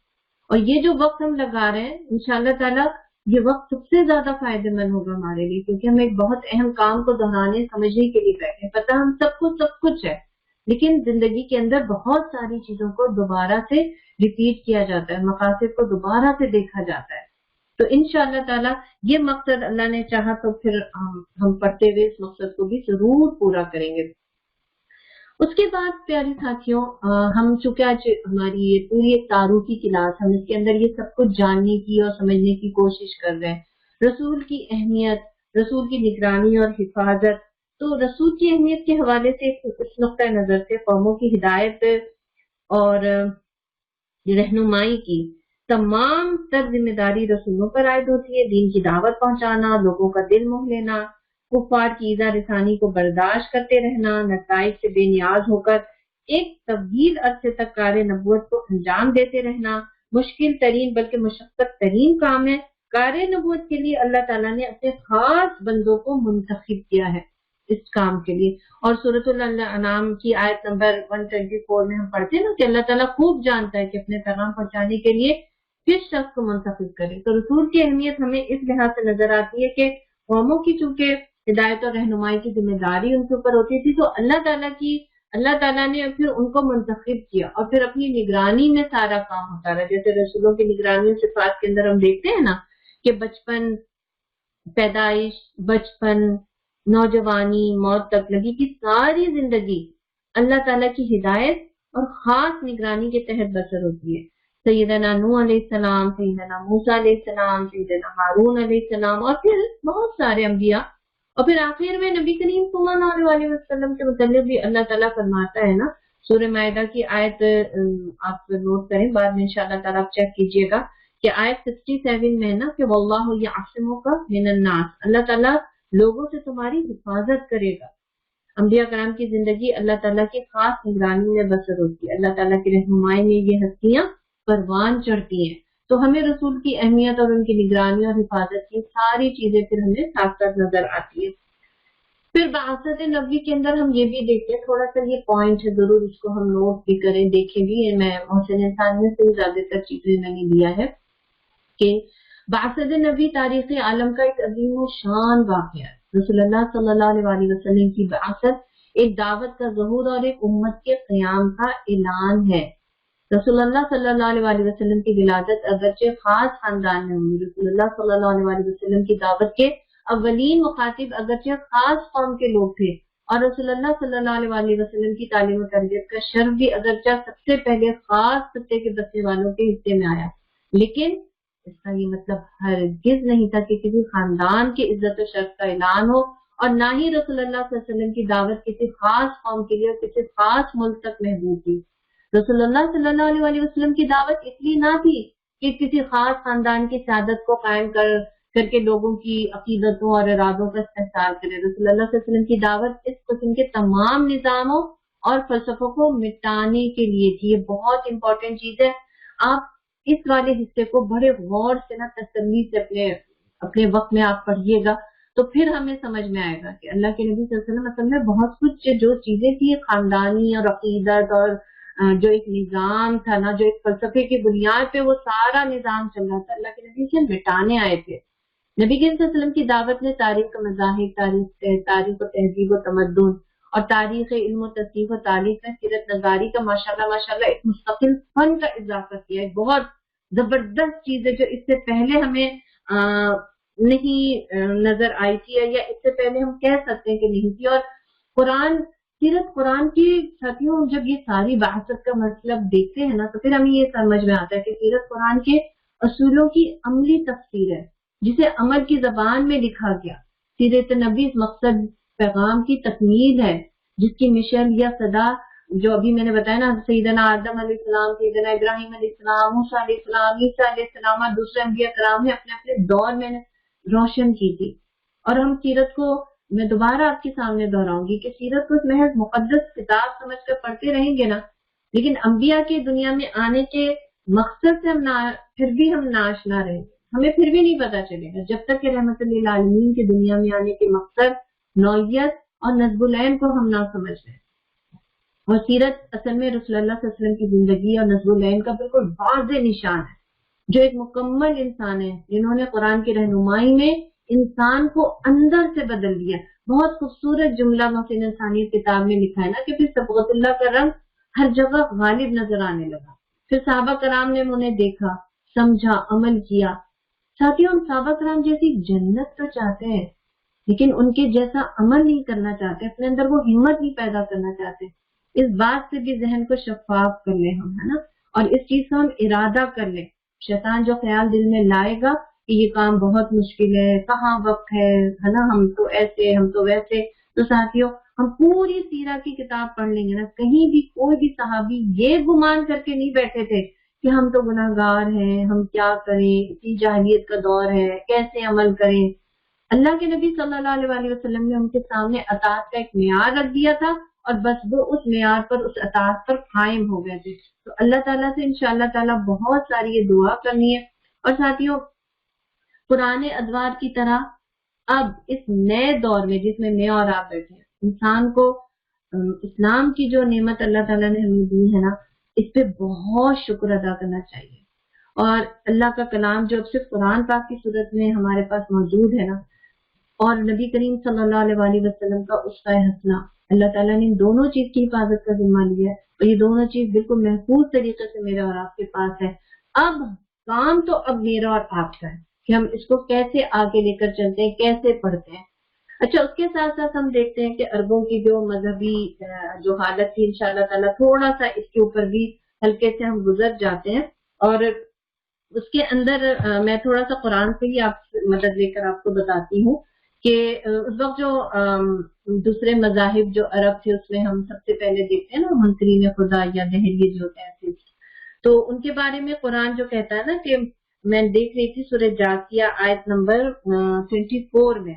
اور یہ جو وقت ہم لگا رہے ہیں انشاءاللہ تعالیٰ یہ وقت سب سے زیادہ فائدہ مند ہوگا ہمارے لیے، کیونکہ ہم ایک بہت اہم کام کو دہرانے سمجھنے کے لیے بیٹھے ہیں. پتہ ہم سب کچھ ہے، لیکن زندگی کے اندر بہت ساری چیزوں کو دوبارہ سے ریپیٹ کیا جاتا ہے، مقاصد کو دوبارہ سے دیکھا جاتا ہے. تو انشاءاللہ تعالیٰ یہ مقصد اللہ نے چاہا تو پھر ہم پڑھتے ہوئے اس مقصد کو بھی ضرور پورا کریں گے. اس کے بعد پیارے ساتھیوں ہم چونکہ آج ہماری یہ پوری ایک تعارفی کلاس، ہم اس کے اندر یہ سب کچھ جاننے کی اور سمجھنے کی کوشش کر رہے ہیں، رسول کی اہمیت، رسول کی نگرانی اور حفاظت۔ تو رسول کی اہمیت کے حوالے سے اس نقطۂ نظر سے قوموں کی ہدایت اور رہنمائی کی تمام تر ذمہ داری رسولوں پر عائد ہوتی ہے۔ دین کی دعوت پہنچانا، لوگوں کا دل موہ لینا، کفار کی ایذا رسانی کو برداشت کرتے رہنا، نتائج سے بے نیاز ہو کر ایک طویل عرصے تک کار نبوت کو انجام دیتے رہنا مشکل ترین بلکہ مشقت ترین کام ہے۔ کار نبوت کے لیے اللہ تعالیٰ نے اپنے خاص بندوں کو منتخب کیا ہے اس کام کے لیے، اور سورۃ الانعام کی آیت نمبر 124 میں ہم پڑھتے ہیں نا کہ اللہ تعالیٰ خوب جانتا ہے کہ اپنے پیغام پہنچانے کے لیے کس شخص کو منتخب کرے۔ تو رسول کی اہمیت ہمیں اس لحاظ سے نظر آتی ہے کہ قوموں کی چونکہ ہدایت اور رہنمائی کی ذمہ داری ان کے اوپر ہوتی تھی، تو اللہ تعالیٰ نے پھر ان کو منتخب کیا اور پھر اپنی نگرانی میں سارا کام ہوتا رہا۔ جیسے رسولوں کی نگرانی صفات کے اندر ہم دیکھتے ہیں نا کہ بچپن، پیدائش، بچپن، نوجوانی، موت تک لگی کی ساری زندگی اللہ تعالیٰ کی ہدایت اور خاص نگرانی کے تحت بسر ہوتی ہے۔ سیدنا نوح علیہ السلام، سیدنا موسیٰ علیہ السلام، سیدنا ہارون علیہ السلام، اور پھر بہت سارے انبیاء، اور پھر آخر میں نبی کریم صلی اللہ علیہ وسلم کے متعلق بھی اللہ تعالیٰ فرماتا ہے نا، سورہ مائدہ کی آیت آپ نوٹ کریں، بعد میں انشاءاللہ تعالیٰ آپ چیک کیجئے گا کہ آیت 67 میں ہے نا کہ واللہ یعصمک من الناس، اللہ تعالیٰ لوگوں سے تمہاری حفاظت کرے گا۔ انبیاء کرام کی زندگی اللہ تعالیٰ کی خاص نگرانی میں بسر ہوتی ہے، اللہ تعالیٰ کی رہنمائی میں یہ ہستیاں پروان چڑھتی ہیں۔ تو ہمیں رسول کی اہمیت اور ان کی نگرانی اور حفاظت کی ساری چیزیں پھر ہمیں ساتھ ساتھ نظر آتی ہیں۔ پھر بعثت نبوی کے اندر ہم یہ بھی دیکھیں، تھوڑا سا یہ پوائنٹ ہے، ضرور اس کو ہم نوٹ بھی کریں، دیکھیں بھی، میں محسن انسان میں سے زیادہ تر چیزیں میں نے لیا ہے کہ بعثت نبی تاریخ عالم کا ایک عظیم و شان واقعہ ہے۔ رسول اللہ صلی اللہ علیہ وسلم کی بعثت ایک دعوت کا ظہور اور ایک امت کے قیام کا اعلان ہے۔ رسول اللہ صلی اللہ علیہ وسلم کی ولادت اگرچہ خاص خاندان میں ہوئی، رسول اللہ صلی اللہ علیہ وسلم کی دعوت کے اولین مخاطب اگرچہ خاص قوم کے لوگ تھے، اور رسول اللہ صلی اللہ علیہ وسلم کی تعلیم و تربیت کا شرف بھی اگرچہ سب سے پہلے خاص خطے کے بسنے والوں کے حصے میں آیا، لیکن اس کا یہ مطلب ہرگز نہیں تھا کہ کسی خاندان کی عزت و شرف کا اعلان ہو، اور نہ ہی رسول اللہ صلی اللہ علیہ وسلم کی دعوت کسی خاص قوم کے لیے اور کسی خاص ملک تک محدود تھی۔ رسول اللہ صلی اللہ علیہ وسلم کی دعوت اس لیے نہ تھی کہ کسی خاص خاندان کی سعادت کو قائم کر کے لوگوں کی عقیدتوں اور ارادوں کا استحصال کرے۔ رسول اللہ صلی اللہ علیہ وسلم کی دعوت اس قسم کے تمام نظاموں اور فلسفوں کو مٹانے کے لیے تھی۔ یہ بہت امپورٹنٹ چیز ہے، آپ اس والے حصے کو بڑے غور سے نہ تسلی سے اپنے وقت میں آپ پڑھیے گا تو پھر ہمیں سمجھ میں آئے گا کہ اللہ کے نبی صلی اللہ علیہ وسلم اصل میں بہت کچھ جو چیزیں تھی خاندانی اور عقیدت اور جو ایک نظام تھا نا، جو ایک فلسفے کی بنیاد پہ وہ سارا نظام چل رہا تھا، اللہ کے نبی سے مٹانے آئے تھے۔ نبی کریم صلی اللہ علیہ وسلم کی دعوت نے تاریخ و مذاہب، تاریخ و تہذیب و تمدن اور تاریخ علم و تصنیف و تعلیف میں سیرت نگاری کا ماشاءاللہ ایک مستقل فن کا اضافہ کیا ہے۔ بہت زبردست چیز ہے جو اس سے پہلے ہمیں نہیں نظر آئی تھی، یا اس سے پہلے ہم کہہ سکتے ہیں کہ نہیں تھی۔ اور سیرت قرآن کی ساتھیوں جب یہ ساری بعثت کا مطلب دیکھتے ہیں نا تو پھر ہمیں یہ سمجھ میں آتا ہے کہ سیرت قرآن کے اصولوں کی عملی تفسیر ہے جسے عمل کی زبان میں لکھا گیا۔ سیرت نبی مقصد پیغام کی تکمیل ہے جس کی مشن یا صدا جو ابھی میں نے بتایا نا، سیدنا آدم علیہ السلام، سیدنا ابراہیم علیہ السلام، موسیٰ علیہ السلام، عیسیٰ علیہ السلام اور دوسرے انبیاء کرام نے اپنے دور میں روشن کی تھی۔ اور ہم سیرت کو، میں دوبارہ آپ کے سامنے دہراؤں گی کہ سیرت کو محض مقدس کتاب سمجھ کر پڑھتے رہیں گے نا، لیکن انبیاء کی دنیا میں آنے کے مقصد سے پھر بھی ہم ناآشنا رہیں، ہمیں پھر بھی نہیں پتا چلے گا جب تک کہ رحمت للعالمین کی دنیا میں آنے کے مقصد، نوعیت اور نصب العین کو ہم نہ سمجھ لیں۔ اور سیرت اصل میں رسول اللہ صلی اللہ علیہ وسلم کی زندگی اور نصب العین کا بالکل واضح نشان ہے، جو ایک مکمل انسان ہے جنہوں نے قرآن کی رہنمائی میں انسان کو اندر سے بدل دیا۔ بہت خوبصورت جملہ محسن انسانیت کتاب میں لکھا ہے نا کہ پھر صبغت اللہ کا رنگ ہر جگہ غالب نظر آنے لگا۔ پھر صحابہ کرام نے انہیں دیکھا، سمجھا، عمل کیا۔ ساتھیوں، ہم صحابہ کرام جیسی جنت تو چاہتے ہیں لیکن ان کے جیسا عمل نہیں کرنا چاہتے، اپنے اندر وہ ہمت نہیں پیدا کرنا چاہتے۔ اس بات سے بھی ذہن کو شفاف کر لیں ہم، ہے نا، اور اس چیز کا ہم ارادہ کر لیں. شیطان جو خیال دل میں لائے گا کہ یہ کام بہت مشکل ہے، کہاں وقت ہے نا، ہم تو ایسے ہم تو ویسے. تو ساتھیوں ہم پوری سیرہ کی کتاب پڑھ لیں گے نا، کہیں بھی کوئی بھی صحابی یہ گمان کر کے نہیں بیٹھے تھے کہ ہم تو گناہ گار ہیں، ہم کیا کریں، اتنی جاہلیت کا دور ہے، کیسے عمل کریں. اللہ کے نبی صلی اللہ علیہ وسلم نے ان کے سامنے اطاعت کا ایک معیار رکھ دیا تھا، اور بس وہ اس معیار پر، اس اطاعت پر قائم ہو گئے تھے. تو اللہ تعالیٰ سے انشاءاللہ تعالیٰ بہت ساری یہ دعا کرنی ہے. اور ساتھیوں پرانے ادوار کی طرح اب اس نئے دور میں جس میں میں اور آپ بیٹھے ہیں، انسان کو اسلام کی جو نعمت اللہ تعالیٰ نے ہمیں دی ہے نا، اس پہ بہت شکر ادا کرنا چاہیے. اور اللہ کا کلام جو اب صرف قرآن پاک کی صورت میں ہمارے پاس موجود ہے نا، اور نبی کریم صلی اللہ علیہ وسلم کا اسوہ حسنہ، اللہ تعالیٰ نے ان دونوں چیز کی حفاظت کا ذمہ لیا ہے، اور یہ دونوں چیز بالکل محفوظ طریقے سے میرے اور آپ کے پاس ہے. اب کام تو اب میرا اور آپ کا ہے کہ ہم اس کو کیسے آگے لے کر چلتے ہیں، کیسے پڑھتے ہیں. اچھا، اس کے ساتھ ساتھ ہم دیکھتے ہیں کہ عربوں کی جو مذہبی جو حالت تھی، انشاءاللہ تعالیٰ تھوڑا سا اس کے اوپر بھی ہلکے سے ہم گزر جاتے ہیں. اور اس کے اندر میں تھوڑا سا قرآن سے ہی آپ مدد لے کر آپ کو بتاتی ہوں کہ اس وقت جو دوسرے مذاہب جو عرب تھے، اس میں ہم سب سے پہلے دیکھتے ہیں نا منکرین خدا یا دہریے جو ہوتے ہیں، تو ان کے بارے میں قرآن جو کہتا ہے نا، کہ میں دیکھ رہی تھی سورہ جاثیہ آیت نمبر 24 میں،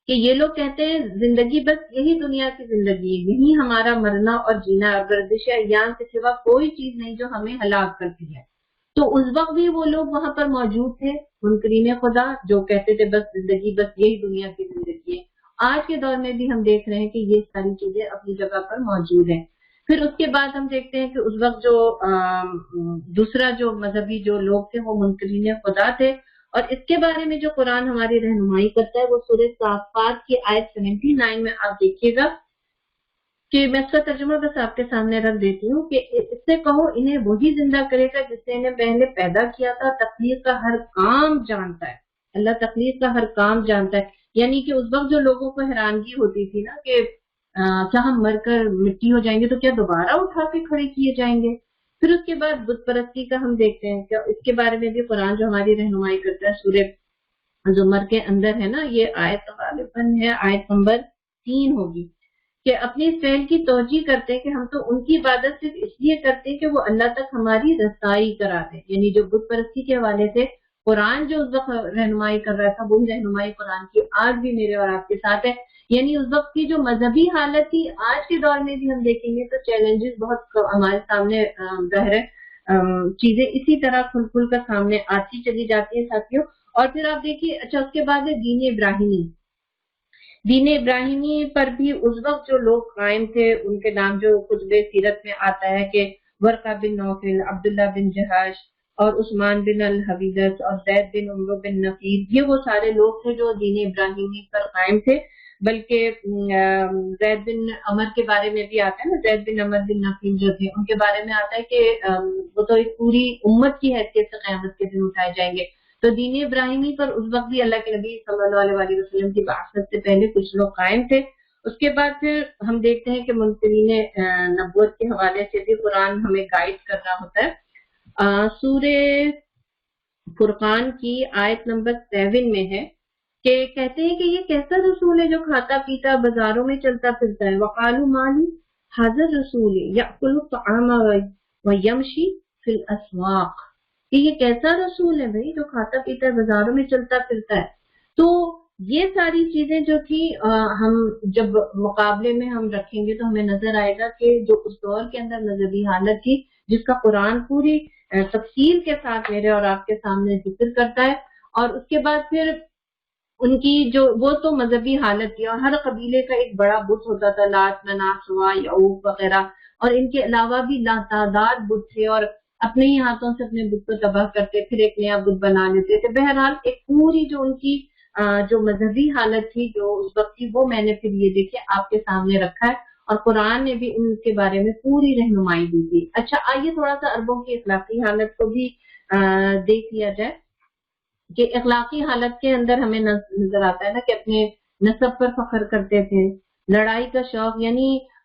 کہ یہ لوگ کہتے ہیں زندگی بس یہی دنیا کی زندگی ہے، یہی ہمارا مرنا اور جینا، اور گردش ایام کے سوا کوئی چیز نہیں جو ہمیں ہلاک کرتی ہے. تو اس وقت بھی وہ لوگ وہاں پر موجود تھے، منکرین خدا جو کہتے تھے بس زندگی بس یہی دنیا کی زندگی ہے. آج کے دور میں بھی ہم دیکھ رہے ہیں کہ یہ ساری چیزیں اپنی جگہ پر موجود ہیں. پھر اس کے بعد ہم دیکھتے ہیں کہ اس وقت جو دوسرا جو مذہبی جو لوگ تھے وہ منکرین خدا تھے. اور اس کے بارے میں جو قرآن ہماری رہنمائی کرتا ہے وہ سورہ صافات کی آیت 79 میں آپ دیکھیے گا کہ میں اس کا ترجمہ بس آپ کے سامنے رکھ دیتی ہوں کہ اس سے کہو انہیں وہی زندہ کرے گا جس نے انہیں پہلے پیدا کیا تھا، تخلیق کا ہر کام جانتا ہے. اللہ تخلیق کا ہر کام جانتا ہے. یعنی کہ اس وقت جو لوگوں کو حیرانگی ہوتی تھی نا کہ کیا ہم مر کر مٹی ہو جائیں گے تو کیا دوبارہ اٹھا کے کھڑے کیے جائیں گے. پھر اس کے بعد بت پرستی کا ہم دیکھتے ہیں کہ اس کے بارے میں بھی قرآن جو ہماری رہنمائی کرتا ہے سورہ زمر کے اندر ہے نا، یہ آیت غالباً ہے آیت نمبر 3 ہوگی، کہ اپنی اس فعل کی توجیہ کرتے ہیں کہ ہم تو ان کی عبادت صرف اس لیے کرتے ہیں کہ وہ اللہ تک ہماری رسائی کرا دیں. یعنی جو بت پرستی کے حوالے سے قرآن جو اس وقت رہنمائی کر رہا تھا، وہی رہنمائی قرآن کی آج بھی میرے اور آپ کے ساتھ ہے. یعنی اس وقت کی جو مذہبی حالت تھی، آج کے دور میں بھی ہم دیکھیں گے تو چیلنجز بہت ہمارے سامنے ظاہر ہے، چیزیں اسی طرح کھل کھل کر سامنے آتی چلی جاتی ہیں ساتھیوں. اور پھر آپ دیکھیے، اچھا اس کے بعد ہے دین ابراہیمی. دین ابراہیمی پر بھی اس وقت جو لوگ قائم تھے، ان کے نام جو کتب سیرت میں آتا ہے کہ ورقہ بن نوفل، عبداللہ بن جہش، اور عثمان بن الحویدس، اور زید بن عمرو بن نفیر، یہ وہ سارے لوگ تھے جو دین ابراہیمی پر قائم تھے. بلکہ زید بن عمر کے بارے میں بھی آتا ہے نا، زید بن عمر بن نفیر جو تھے ان کے بارے میں آتا ہے کہ وہ تو ایک پوری امت کی حیثیت سے قیامت کے دن اٹھائے جائیں گے. تو دین ابراہیمی پر اس وقت بھی اللہ کے نبی صلی اللہ علیہ وسلم کی بعثت سے پہلے کچھ لوگ قائم تھے. اس کے بعد پھر ہم دیکھتے ہیں کہ منکرین نبوت کے حوالے سے بھی قرآن ہمیں گائیڈ کر رہا ہوتا ہے. سورہ فرقان کی آیت نمبر 7 میں ہے کہ کہتے ہیں کہ یہ کیسا رسول ہے جو کھاتا پیتا بازاروں میں چلتا پھرتا ہے. وقالوا مالی حاضر رسول یأکل الطعام ویمشی فی الاسواق، کہ یہ کیسا رسول ہے بھائی جو کھاتا پیتا بازاروں میں چلتا پھرتا ہے. تو یہ ساری چیزیں جو تھی ہم جب مقابلے میں ہم رکھیں گے تو ہمیں نظر آئے گا کہ جو اس دور کے اندر مذہبی حالت تھی جس کا قرآن پوری تفصیل کے ساتھ میرے اور آپ کے سامنے ذکر کرتا ہے. اور اس کے بعد پھر ان کی جو وہ تو مذہبی حالت تھی، اور ہر قبیلے کا ایک بڑا بت ہوتا تھا، لات، منات، سوا، یعوق وغیرہ، اور ان کے علاوہ بھی لاتعداد بت تھے اور اپنے ہی ہاتھوں سے اپنے بت کو تباہ کرتے، پھر ایک نیا بت بنا لیتے تھے. بہرحال ایک پوری جو ان کی جو مذہبی حالت تھی جو اس وقت کی، وہ میں نے پھر یہ دیکھے آپ کے سامنے رکھا ہے، اور قرآن نے بھی ان کے بارے میں پوری رہنمائی دی تھی. اچھا آئیے تھوڑا سا عربوں کی اخلاقی حالت کو بھی دیکھ لیا جائے کہ اخلاقی حالت کے اندر ہمیں نظر آتا ہے نا کہ اپنے نسب پر فخر کرتے تھے، لڑائی کا شوق، یعنی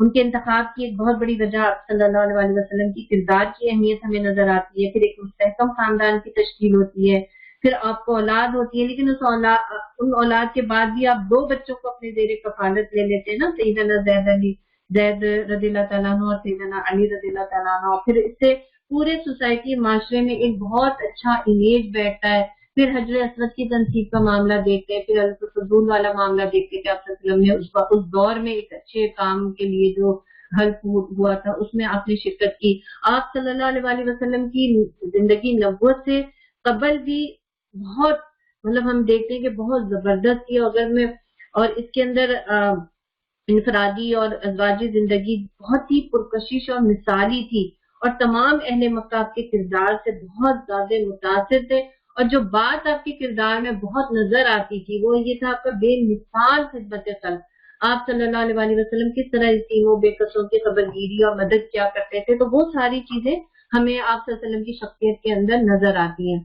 ان کے انتخاب کی ایک بہت بڑی وجہ آپ صلی اللہ علیہ وسلم کی کردار کی اہمیت ہمیں نظر آتی ہے. پھر ایک مستحکم خاندان کی تشکیل ہوتی ہے، پھر آپ کو اولاد ہوتی ہے، لیکن ان اولاد کے بعد بھی آپ 2 بچوں کو اپنے زیر کفالت لے لیتے ہیں نا، سیدنا زید رضی اللہ تعالیٰ عنہ اور سیدنا علی رضی اللہ تعالیٰ عنہ. پھر اس سے پورے سوسائٹی معاشرے میں ایک بہت اچھا امیج بیٹھتا ہے. پھر حجر اسود کی تنصیب کا معاملہ دیکھتے ہیں، پھر الفضول والا معاملہ دیکھتے ہیں کہ آپ صلی اللہ علیہ وسلم نے اس دور میں ایک اچھے کام کے لیے جو حلف ہوا تھا اس میں آپ نے شرکت کی. آپ صلی اللہ علیہ وسلم کی زندگی نبوت سے قبل بھی بہت ہم دیکھتے ہیں کہ بہت زبردست تھی. اور اس کے اندر انفرادی اور ازواجی زندگی بہت ہی پرکشش اور مثالی تھی، اور تمام اہل مکہ آپ کے کردار سے بہت زیادہ متاثر تھے. اور جو بات آپ کے کردار میں بہت نظر آتی تھی وہ یہ تھا آپ کا بے مثال خدمت خلق. آپ صلی اللہ علیہ وسلم کس طرح یتیموں بے کسوں کی خبرگیری اور مدد کیا کرتے تھے. تو وہ ساری چیزیں ہمیں آپ صلی اللہ علیہ وسلم کی شخصیت کے اندر نظر آتی ہیں.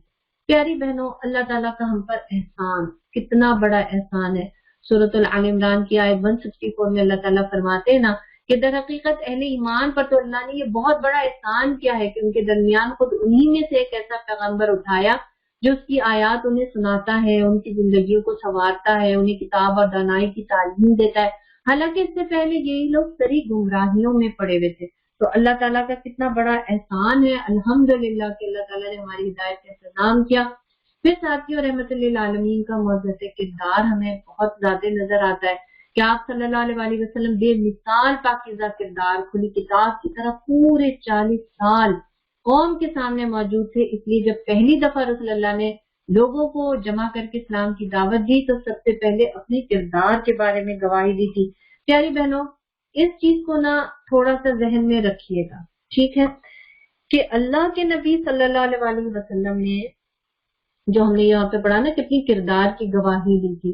پیاری بہنوں، اللہ تعالیٰ کا ہم پر احسان کتنا بڑا احسان ہے. سورۃ آل عمران کی آیت 164 میں اللہ تعالیٰ فرماتے ہیں نا کہ در حقیقت اہل ایمان پر تو اللہ نے یہ بہت بڑا احسان کیا ہے کہ ان کے درمیان خود انہی میں سے ایک ایسا پیغمبر اٹھایا جو اس کی آیات انہیں سناتا ہے، ان کی زندگیوں کو سنوارتا ہے، انہیں کتاب اور دانائی کی تعلیم دیتا ہے، حالانکہ اس سے پہلے یہی لوگ سری گمراہیوں میں پڑے ہوئے تھے. تو اللہ تعالیٰ کا کتنا بڑا احسان ہے الحمدللہ کہ اللہ تعالیٰ نے ہماری ہدایت کا انتظام کیا. پھر ساتھیوں، رحمت للعالمین کا معزز کردار ہمیں بہت زیادہ نظر آتا ہے کہ آپ صلی اللہ علیہ وسلم بے مثال پاکیزہ کردار، کھلی کتاب کی طرح پورے 40 سال قوم کے سامنے موجود تھے. اس لیے جب پہلی دفعہ رسول اللہ نے لوگوں کو جمع کر کے اسلام کی دعوت دی تو سب سے پہلے اپنے کردار کے بارے میں گواہی دی تھی. پیاری بہنوں، اس چیز کو نا تھوڑا سا ذہن میں رکھیے گا، ٹھیک ہے، کہ اللہ کے نبی صلی اللہ علیہ وسلم نے جو ہم نے یہاں پہ پڑھا نا کہ اپنی کردار کی گواہی دی تھی.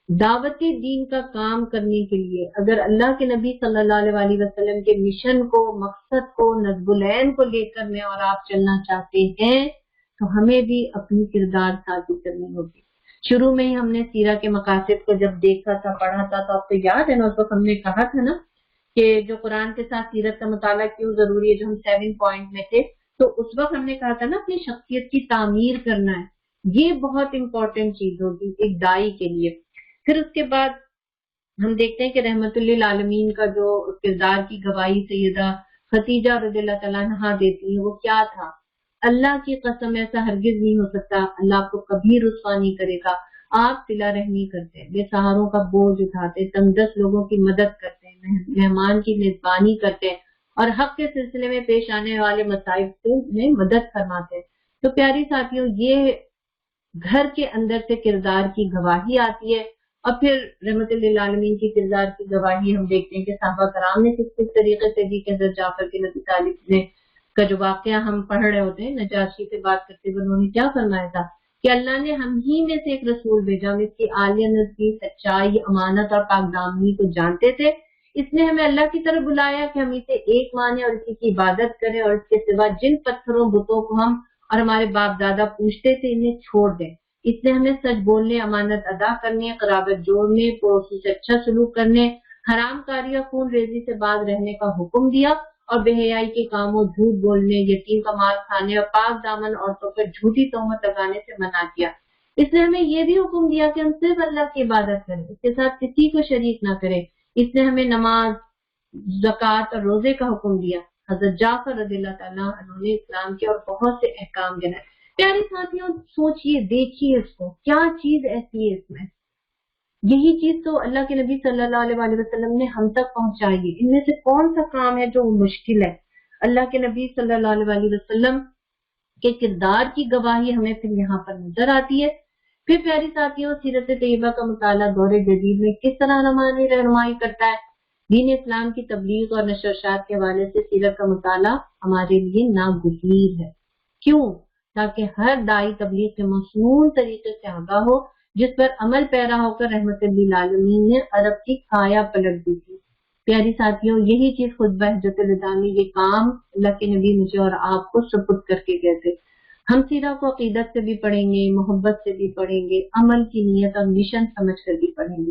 دعوت دین کا کام کرنے کے لیے اگر اللہ کے نبی صلی اللہ علیہ وسلم کے مشن کو، مقصد کو، نصب العین کو لے کر میں اور آپ چلنا چاہتے ہیں تو ہمیں بھی اپنی کردار سازی کرنی ہوگی. شروع میں ہی ہم نے سیرہ کے مقاصد کو جب دیکھا تھا، پڑھا تھا، تو آپ کو یاد ہے نا اس وقت ہم نے کہا تھا نا کہ جو قرآن کے ساتھ سیرت کا مطالعہ کیوں ضروری ہے، جو ہم 7 پوائنٹ میں تھے، تو اس وقت ہم نے کہا تھا نا اپنی شخصیت کی تعمیر کرنا ہے، یہ بہت امپورٹنٹ چیز ہوگی ایک دائی کے لیے. پھر اس کے بعد ہم دیکھتے ہیں کہ رحمت للعالمین کا جو کردار کی گواہی سیدہ خدیجہ رضی اللہ تعالیٰ عنہا دیتی ہیں وہ کیا تھا. اللہ کی قسم ایسا ہرگز نہیں ہو سکتا، اللہ آپ کو کبھی رسوا نہیں کرے گا. آپ صلہ رحمی کرتے، بے سہاروں کا بوجھ اٹھاتے، تنگدست لوگوں کی مدد کرتے، مہمان کی میزبانی کرتے اور حق کے سلسلے میں پیش آنے والے مصائب سے مدد فرماتے. تو پیاری ساتھیوں، یہ گھر کے اندر سے کردار کی گواہی آتی ہے. اور پھر رحمت للعالمین کی کردار کی گواہی ہم دیکھتے ہیں کہ صحابہ کرام نے کس طریقے سے دی کہ حضرت جعفر کے نبی طالب نے کا جو واقعہ ہم پڑھ رہے ہوتے ہیں، نجاشی سے بات کرتے ہوئے انہوں نے کیا فرمایا تھا کہ اللہ نے ہم ہی میں سے ایک رسول بھیجا، ہم اس کی عالیت کی سچائی، امانت اور پاک دامنی کو جانتے تھے. اس نے ہمیں اللہ کی طرف بلایا کہ ہم اسے ایک مانے اور اسی کی عبادت کریں، اور اس کے سوا جن پتھروں بتوں کو ہم اور ہمارے باپ دادا پوچھتے تھے انہیں چھوڑ دیں. اس نے ہمیں سچ بولنے، امانت ادا کرنے، قرابت جوڑنے، پڑوسی سے اچھا سلوک کرنے، حرام کاری اور خون ریزی سے باز رہنے کا حکم دیا، اور بے حیائی کے کاموں، جھوٹ بولنے، یتیم کا مال کھانے اور پاک دامن عورتوں پر جھوٹی تہمت لگانے سے منع کیا. اس نے ہمیں یہ بھی حکم دیا کہ ہم صرف اللہ کی عبادت کریں، اس کے ساتھ کسی کو شریک نہ کریں. اس نے ہمیں نماز، زکوٰۃ اور روزے کا حکم دیا. حضرت جعفر رضی اللہ تعالیٰ عنہ نے اسلام کے اور بہت سے احکام گنائے. پیارے ساتھیوں، سوچئے، دیکھیے اس کو، کیا چیز ایسی ہے اس میں. یہی چیز تو اللہ کے نبی صلی اللہ علیہ وسلم نے ہم تک پہنچائی ہے. ان میں سے کون سا کام ہے جو مشکل ہے؟ اللہ کے نبی صلی اللہ علیہ وسلم کے کردار کی گواہی ہمیں پھر یہاں پر نظر آتی ہے. پھر پیاری ساتھیوں، سیرت طیبہ کا مطالعہ دور جدید میں کس طرح ہماری رہنمائی کرتا ہے. دین اسلام کی تبلیغ اور نشر و اشاعت کے حوالے سے سیرت کا مطالعہ ہمارے لیے ناگزیر ہے. کیوں؟ تاکہ ہر دائی تبلیغ کے مصنون طریقے سے آگاہ ہو، جس پر عمل پیرا ہو کر رحمت للعالمین نے عرب کی کھایا پلٹ دی تھی. پیاری ساتھیوں، یہی چیز خطبہ حجۃ الوداع میں یہ کام اللہ کے نبی مجھے اور آپ کو سپرد کر کے گئے تھے. ہم سیرہ کو عقیدت سے بھی پڑھیں گے، محبت سے بھی پڑھیں گے، عمل کی نیت اور مشن سمجھ کر بھی پڑھیں گے.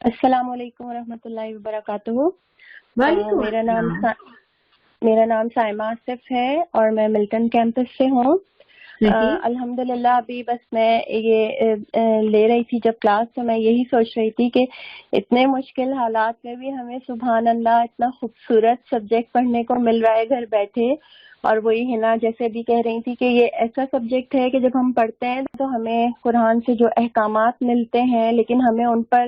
السلام علیکم ورحمۃ اللہ وبرکاتہ. وعلیکم میرا نام سائمہ آصف ہے اور میں ملٹن کیمپس سے ہوں. الحمدللہ ابھی بس میں یہ لے رہی تھی جب کلاس، تو میں یہی سوچ رہی تھی کہ اتنے مشکل حالات میں بھی ہمیں سبحان اللہ اتنا خوبصورت سبجیکٹ پڑھنے کو مل رہا ہے گھر بیٹھے. اور وہی ہے نا، جیسے بھی کہہ رہی تھی کہ یہ ایسا سبجیکٹ ہے کہ جب ہم پڑھتے ہیں تو ہمیں قرآن سے جو احکامات ملتے ہیں، لیکن ہمیں ان پر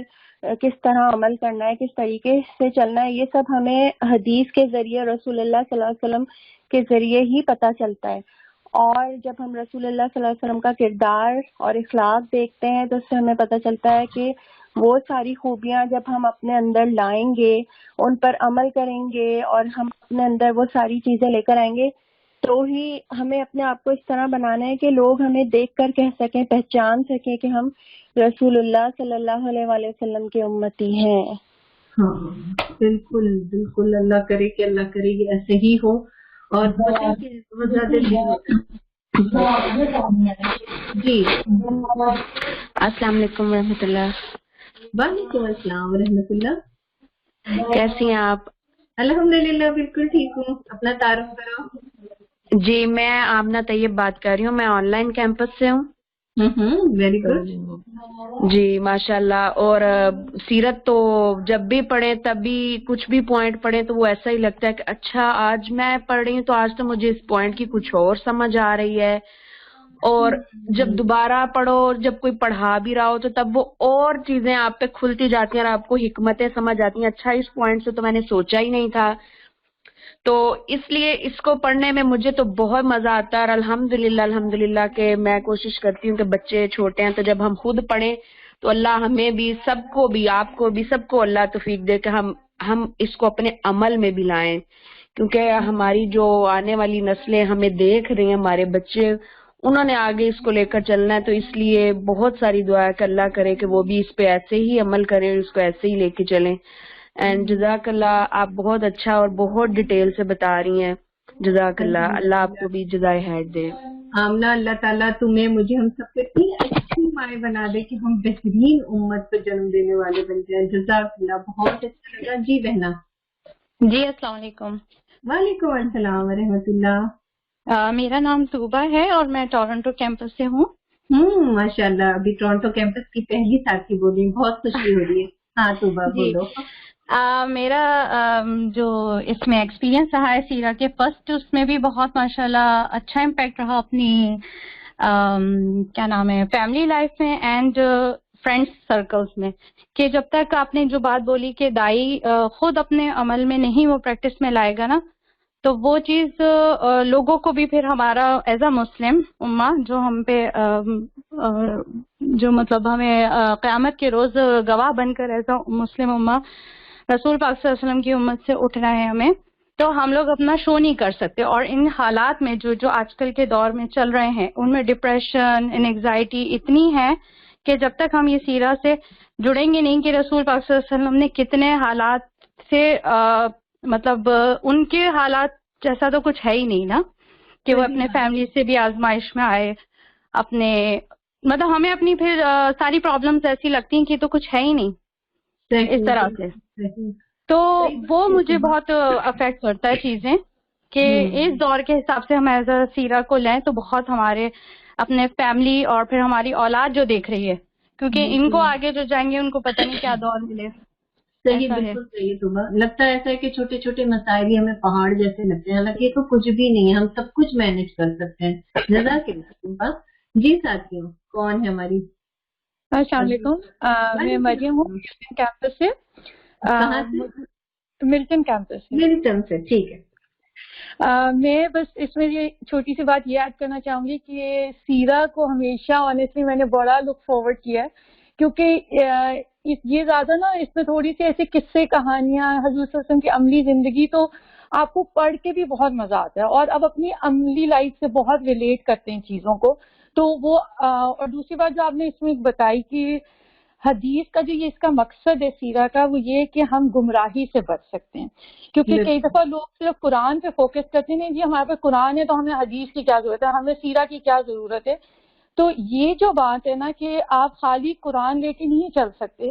کس طرح عمل کرنا ہے، کس طریقے سے چلنا ہے، یہ سب ہمیں حدیث کے ذریعے، رسول اللہ صلی اللہ علیہ وسلم کے ذریعے ہی پتہ چلتا ہے. اور جب ہم رسول اللہ صلی اللہ علیہ وسلم کا کردار اور اخلاق دیکھتے ہیں تو اس سے ہمیں پتہ چلتا ہے کہ وہ ساری خوبیاں جب ہم اپنے اندر لائیں گے، ان پر عمل کریں گے اور ہم اپنے اندر وہ ساری چیزیں لے کر آئیں گے، تو ہی ہمیں اپنے آپ کو اس طرح بنانا ہے کہ لوگ ہمیں دیکھ کر کہہ سکیں، پہچان سکیں کہ ہم رسول اللہ صلی اللہ علیہ وآلہ وسلم کی امتی ہیں. ہاں بالکل بالکل، اللہ کرے کہ ایسے ہی ہو. اور بہت زیادہ جی. السلام علیکم ورحمۃ اللہ. وعلیکم السلام ورحمۃ اللہ. کیسی ہیں آپ؟ الحمدللہ بالکل ٹھیک ہوں. اپنا تعارف کرو. جی میں آمنہ طیب بات کر رہی ہوں، میں آن لائن کیمپس سے ہوں. Very good. جی ماشاء اللہ. اور سیرت تو جب بھی پڑھیں تب بھی کچھ بھی پوائنٹ پڑھیں تو وہ ایسا ہی لگتا ہے کہ اچھا آج میں پڑھ رہی ہوں تو آج تو مجھے اس پوائنٹ کی کچھ اور سمجھ آ رہی ہے. اور جب دوبارہ پڑھو، جب کوئی پڑھا بھی رہا ہو تو تب وہ اور چیزیں آپ پہ کھلتی جاتی ہیں اور آپ کو حکمتیں سمجھ آتی ہیں. اچھا اس پوائنٹ سے تو میں نے سوچا ہی نہیں تھا. تو اس لیے اس کو پڑھنے میں مجھے تو بہت مزہ آتا ہے. اور الحمدللہ کہ میں کوشش کرتی ہوں کہ بچے چھوٹے ہیں تو جب ہم خود پڑھیں تو اللہ ہمیں بھی، سب کو بھی، آپ کو بھی، سب کو اللہ توفیق دے کہ ہم اس کو اپنے عمل میں بھی لائیں. کیونکہ ہماری جو آنے والی نسلیں ہمیں دیکھ رہی ہیں، ہمارے بچے، انہوں نے آگے اس کو لے کر چلنا ہے. تو اس لیے بہت ساری دعا ہے کہ اللہ کرے کہ وہ بھی اس پہ ایسے ہی عمل کریں، اس کو ایسے ہی لے کے چلیں. اینڈ جزاک اللہ، آپ بہت اچھا اور بہت ڈیٹیل سے بتا رہی ہیں. جزاک اللہ، اللہ آپ کو بھی جزائے خیر دے. آمنہ اللہ تعالیٰ تمہیں، مجھے، ہم سب کو اتنی اچھی مائیں بنا دے کہ ہم بہترین امت کو جنم دینے والے بن جائیں. جزاک اللہ، بہت اچھا لگا. جی بہنا. جی السلام علیکم. وعلیکم السلام ورحمۃ اللہ. میرا نام طوبہ ہے اور میں ٹورنٹو کیمپس سے ہوں. ماشاء اللہ، ابھی ٹورنٹو کیمپس کی پہلی ساتھی بولی، بہت خوشی ہو رہی ہے. ہاں طوبہ بولو. میرا جو اس میں ایکسپیرینس رہا ہے سیرا کے فرسٹ، اس میں بھی بہت ماشاءاللہ اچھا امپیکٹ رہا اپنی کیا نام ہے فیملی لائف میں اینڈ فرینڈس سرکلس میں. کہ جب تک آپ نے جو بات بولی کہ دائی خود اپنے عمل میں نہیں وہ پریکٹس میں لائے گا نا، تو وہ چیز لوگوں کو بھی پھر ہمارا ایز اے مسلم امہ جو ہم پہ جو مطلب ہمیں قیامت کے روز گواہ بن کر ایز اے مسلم امہ رسول پاک صلی اللہ علیہ وسلم کی امت سے اٹھنا ہے ہمیں، تو ہم لوگ اپنا شو نہیں کر سکتے. اور ان حالات میں جو آج کل کے دور میں چل رہے ہیں، ان میں ڈپریشن، انگزائٹی اتنی ہے کہ جب تک ہم یہ سیرہ سے جڑیں گے نہیں کہ رسول پاک صلی اللہ علیہ وسلم نے کتنے حالات سے مطلب ان کے حالات جیسا تو کچھ ہے ہی نہیں نا، کہ وہ اپنے فیملی سے بھی آزمائش میں آئے، اپنے مطلب ہمیں اپنی پھر ساری پرابلمز ایسی لگتی ہیں کہ تو کچھ ہے ہی نہیں اس طرح سے. تو وہ مجھے بہت افیکٹ کرتا ہے چیزیں کہ اس دور کے حساب سے ہم ایز اے سیرہ کو لیں تو بہت ہمارے اپنے فیملی اور پھر ہماری اولاد جو دیکھ رہی ہے، کیونکہ ان کو آگے جو جائیں گے ان کو پتہ نہیں کیا دور ملے. صحیح، بالکل صحیح. صبح لگتا ہے ایسا ہے کہ چھوٹے چھوٹے مسائل ہی ہمیں پہاڑ جیسے لگتے ہیں، حالانکہ یہ تو کچھ بھی نہیں ہے، ہم سب کچھ مینج کر سکتے ہیں. جزاک اللہ. جی ساتھیوں، کون ہے ہماری؟ السلام علیکم، میں مریم ہوں ملٹن کیمپس سے. ملٹن کیمپس سے. ملٹن سے، ٹھیک ہے. میں بس اس میں یہ چھوٹی سی بات یہ ایڈ کرنا چاہوں گی کہ سیرہ کو ہمیشہ آنیسٹلی میں نے بڑا لک فارورڈ کیا ہے، کیونکہ یہ زیادہ نا اس میں تھوڑی سی ایسے قصے کہانیاں حضور صلی اللہ علیہ وسلم کی عملی زندگی تو آپ کو پڑھ کے بھی بہت مزہ آتا ہے اور اب اپنی عملی لائف سے بہت ریلیٹ کرتے ہیں چیزوں کو. تو وہ اور دوسری بات جو آپ نے اس میں بتائی کہ حدیث کا جو یہ اس کا مقصد ہے سیرہ کا، وہ یہ کہ ہم گمراہی سے بچ سکتے ہیں. کیونکہ کئی دفعہ لوگ صرف قرآن پہ فوکس کرتے ہیں، جی ہمارے پاس قرآن ہے تو ہمیں حدیث کی کیا ضرورت ہے، ہمیں سیرہ کی کیا ضرورت ہے. تو یہ جو بات ہے نا کہ آپ خالی قرآن لے کے نہیں چل سکتے،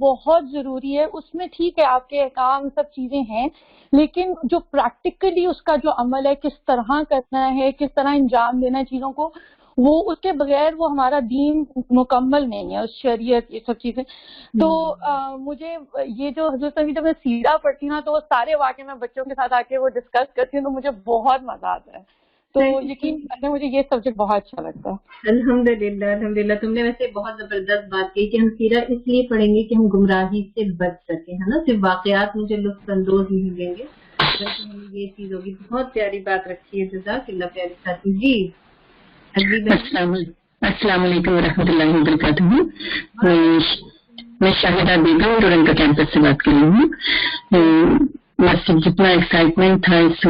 بہت ضروری ہے. اس میں ٹھیک ہے آپ کے احکام سب چیزیں ہیں, لیکن جو پریکٹیکلی اس کا جو عمل ہے, کس طرح کرنا ہے, کس طرح انجام دینا ہے چیزوں کو, وہ اس کے بغیر وہ ہمارا دین مکمل نہیں ہے, اس شریعت یہ سب چیزیں. تو مجھے یہ جو حضرت جب میں سیرہ پڑھتی ہوں تو وہ سارے واقعے میں بچوں کے ساتھ آ کے وہ ڈسکس کرتی ہوں تو مجھے بہت مزہ آتا ہے. تو یقین کریں مجھے یہ سبجیکٹ بہت اچھا لگتا ہے. الحمدللہ الحمدللہ. تم نے ویسے بہت زبردست بات کی کہ ہم سیرہ اس لیے پڑھیں گے کہ ہم گمراہی سے بچ سکیں, ہے نا. صرف واقعات مجھے لطف اندوز نہیں دیں گے بلکہ ہمیں یہ چیز ہوگی. بہت پیاری بات رکھی ہے, جزاک اللہ پیاری ساتھی. جی السلام علیکم ورحمۃ اللہ وبرکاتہ. میں شاہدہ بیگم ٹورنٹو کیمپس سے بات کر رہی ہوں. بس جتنا ایکسائٹمنٹ تھا اس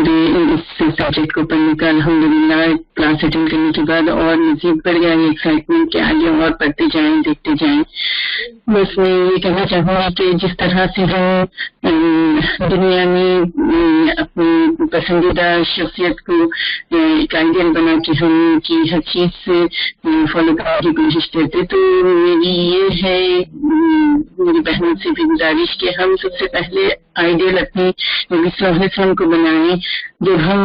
سبجیکٹ کو پڑھنے کا, الحمدللہ کلاس اٹینڈ کرنے کے بعد اور مزید بڑھ گیا یہ ایکسائٹمنٹ کہ آگے اور پڑھتے جائیں دیکھتے جائیں. بس میں یہ کہنا چاہوں گا کہ جس طرح سے ہم دنیا میں اپنی پسندیدہ شخصیت کو ایک آئیڈیل بنا کے ہم ان کی ہر چیز سے فالو کرنے کی کوشش کرتے, تو میری یہ ہے میری بہنوں سے بھی گزارش کہ ہم سب سے پہلے آئیڈیل اپنی نبی صلی اللہ علیہ وسلم کو بنائیں. جب ہم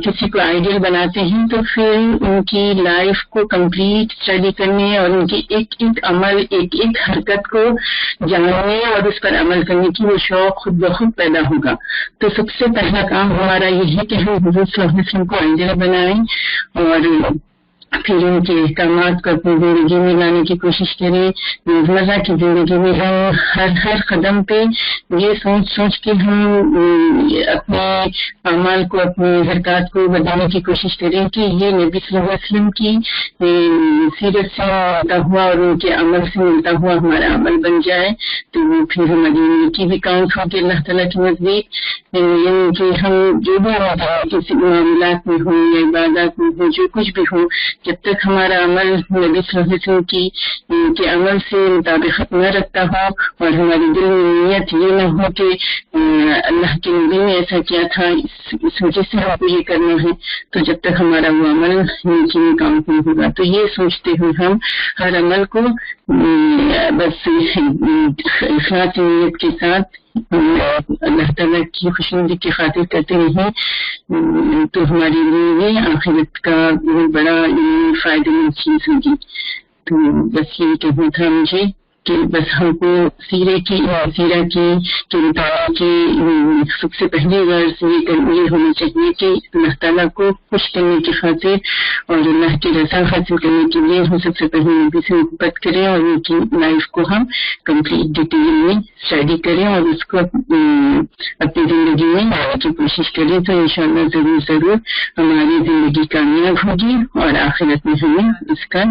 کسی کو آئیڈیل بناتے ہیں تو پھر ان کی لائف کو کمپلیٹ اسٹڈی کرنے اور ان کی ایک ایک عمل ایک ایک حرکت کو جاننے اور اس پر عمل کرنے کی وہ شوق خود بخود پیدا ہوگا. تو سب سے پہلا کام ہمارا یہ ہے کہ ہم حضور صلی اللہ علیہ وسلم کو آئیڈیل بنائیں اور پھر ان کے احکامات کو اپنی زندگی میں لانے کی کوشش کریں. روزمرہ کی زندگی میں ہم ہر قدم پہ یہ سوچ کے ہم اپنے اعمال کو اپنی حرکات کو بدلنے کی کوشش کریں کہ یہ نبی صلی اللہ علیہ وسلم کی سیرت سے ملتا ہوا اور ان کے عمل سے ملتا ہوا ہمارا عمل بن جائے. تو پھر ہماری زندگی بھی کاؤنٹ ہو کے اللہ تعالیٰ کے نزدیک, یعنی کہ ہم جو بھی کسی معاملات میں ہوں یا عبادات میں ہوں جو کچھ بھی ہوں, جب تک ہمارا عمل نبی صلی اللہ علیہ وسلم کے عمل سے مطابقت نہ رکھتا ہو اور ہماری دل میں نیت یہ نہ ہو کہ اللہ کے نبی نے ایسا کیا تھا اس وجہ سے ہم کو یہ کرنا ہے, تو جب تک ہمارا وہ عمل نیکی میں کام نہیں ہوگا. تو یہ سوچتے ہوئے ہم ہر عمل کو بس اخلاص نیت کے ساتھ اللہ تعالیٰ کی خوشنودی کی خاطر کرتے رہیں, تو ہماری لیے آخرت کا بہت بڑا فائدے مند چیز ہوگی. تو بس یہ کہنا تھا مجھے کہ بس ہم کو سیرہ کی مطالعے کی سب سے پہلی غرض یہ ہونا چاہیے کہ اللہ تعالیٰ کو خوش کرنے کی خاطر اور اللہ کی رضا حاصل کرنے کے لیے ہم سب سے پہلے نبی سے محبت کریں اور ان کی لائف کو ہم کمپلیٹ ڈیٹیل میں اسٹڈی کریں اور اس کو اپنی زندگی میں لانے کی کوشش کریں. تو انشاءاللہ ضرور ہماری زندگی کامیاب ہوگی اور آخرت میں ہمیں اس کا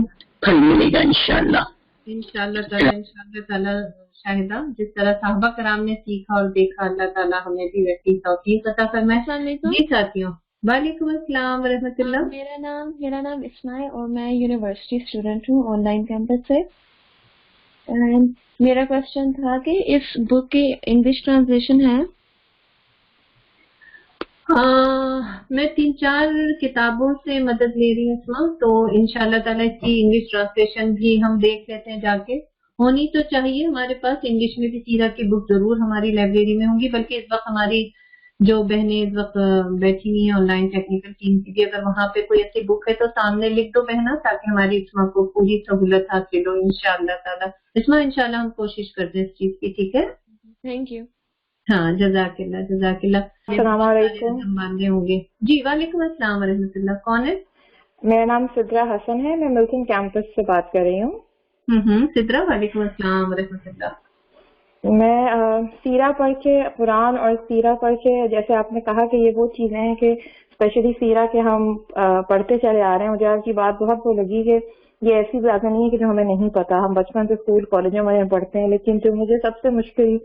پھل ملے گا انشاءاللہ. انشاءاللہ تعالیٰ شاہدہ, جس طرح صحابہ کرام نے سیکھا اور دیکھا, اللہ تعالیٰ ہمیں بھی ویسی توفیق عطا فرمائے. جی ساتھیوں, وعلیکم السلام ورحمۃ اللہ. میرا نام اسماء ہے اور میں یونیورسٹی اسٹوڈنٹ ہوں آن لائن کیمپس سے. میرا کوشچن تھا کہ اس بک کی انگلش ٹرانسلیشن ہے. میں 3-4 کتابوں سے مدد لے رہی ہوں اس وقت, تو انشاءاللہ تعالیٰ اس کی انگلش ٹرانسلیشن بھی ہم دیکھ لیتے ہیں جا کے. ہونی تو چاہیے ہمارے پاس انگلش میں بھی سیرہ کی بک ضرور ہماری لائبریری میں ہوں گی, بلکہ اس وقت ہماری جو بہنیں اس وقت بیٹھی ہوئی ہیں آن لائن ٹیکنیکل ٹیم کی بھی, اگر وہاں پہ کوئی ایسی بک ہے تو سامنے لکھ دو بہنا, تاکہ ہماری اسما کو پوری سہولت حاصل ہو انشاءاللہ تعالیٰ. اسما انشاءاللہ ہم کوشش کرتے ہیں اس چیز کی. ٹھیک ہے, تھینک یو. ہاں جزاک اللہ جزاک اللہ. السلام علیکم. باندھے ہوں گے. جی وعلیکم السلام ورحمۃ اللہ. کون ہے؟ میرا نام سدرا حسن ہے, میں ملٹن کیمپس سے بات کر رہی ہوں. سدرا, وعلیکم السلام ورحمۃ اللہ. میں سیرہ پڑھ کے, قرآن اور سیرہ پڑھ کے, جیسے آپ نے کہا کہ یہ وہ چیزیں ہیں کہ اسپیشلی سیرہ کے ہم پڑھتے چلے آ رہے ہیں. مجھے آپ کی بات بہت وہ لگی کہ یہ ایسی باتیں نہیں ہے کہ جو ہمیں نہیں پتا. ہم بچپن سے اسکول کالجوں میں پڑھتے ہیں, لیکن جو مجھے سب سے مشکل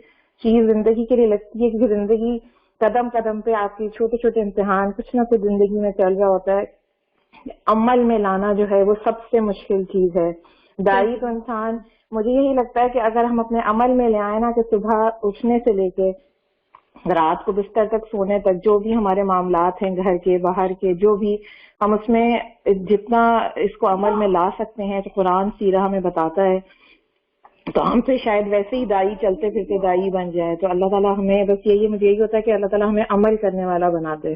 چیز زندگی کے لیے لگتی ہے کہ زندگی قدم قدم پہ آپ کی چھوٹے چھوٹے امتحان کچھ نہ کچھ زندگی میں چل رہا ہوتا ہے, عمل میں لانا جو ہے وہ سب سے مشکل چیز ہے. دائی تو انسان, مجھے یہی لگتا ہے کہ اگر ہم اپنے عمل میں لے آئے نا, کہ صبح اٹھنے سے لے کے رات کو بستر تک سونے تک جو بھی ہمارے معاملات ہیں گھر کے باہر کے, جو بھی ہم اس میں جتنا اس کو عمل میں لا سکتے ہیں, تو قرآن سیرہ ہمیں بتاتا ہے تو ہم سے شاید ویسے ہی دائی چلتے پھرتے دائی بن جائے. تو اللہ تعالیٰ ہمیں بس مجھے یہی ہوتا ہے کہ اللہ تعالیٰ ہمیں عمل کرنے والا بنا دے.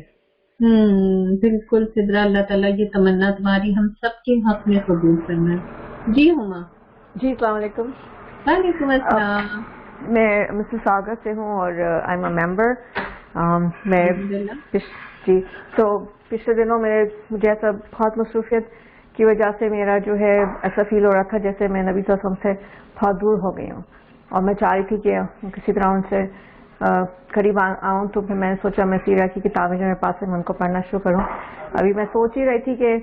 بالکل سدرا، اللہ تعالیٰ یہ تمنا تمہاری ہم سب کے حق میں قبول کرنا ہے. جی ہما. جی السلام علیکم. وعلیکم السلام. میں مسز ساگر سے ہوں اور آئی ایم اے ممبر. میں جی تو پچھلے دنوں مجھے ایسا بہت مصروفیت کی وجہ سے میرا جو ہے ایسا فیل ہو رہا تھا جیسے میں نبی صلی اللہ علیہ وسلم سے بہت دور ہو گئی ہوں، اور میں چاہ رہی تھی کہ کسی طرح ان سے قریب آؤں. تو پھر میں نے سوچا میں سیرہ کی کتابیں جو میرے پاس ہیں میں ان کو پڑھنا شروع کروں. ابھی میں سوچ ہی رہی تھی کہ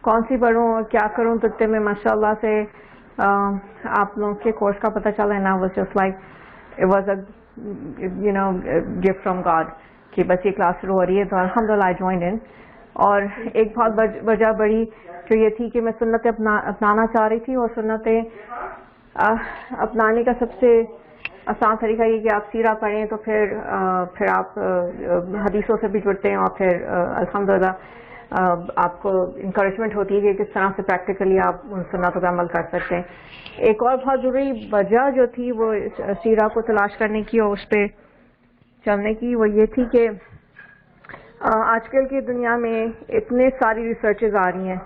کون سی پڑھوں اور کیا کروں، تو اتنے میں ماشاء اللہ سے آپ لوگوں کے کورس کا پتہ چلا. نا was just like it was a gift from God کہ بس یہ کلاس شروع ہو رہی ہے. تو الحمدللہ آئی جوائنڈ ان. اور ایک بہت وجہ بڑی جو یہ تھی کہ میں سنتیں اپنانا چاہ رہی تھی، اور سنتیں اپنانے کا سب سے آسان طریقہ یہ کہ آپ سیرہ پڑھیں، تو پھر آپ حدیثوں سے بھی جڑتے ہیں، اور پھر الحمدللہ آپ کو انکریجمنٹ ہوتی ہے کہ کس طرح سے پریکٹیکلی آپ ان سنتوں پہ عمل کر سکتے ہیں. ایک اور بہت ضروری وجہ جو تھی وہ سیرہ کو تلاش کرنے کی اور اس پہ چلنے کی، وہ یہ تھی کہ آج کل کی دنیا میں اتنے ساری ریسرچز آ رہی ہیں.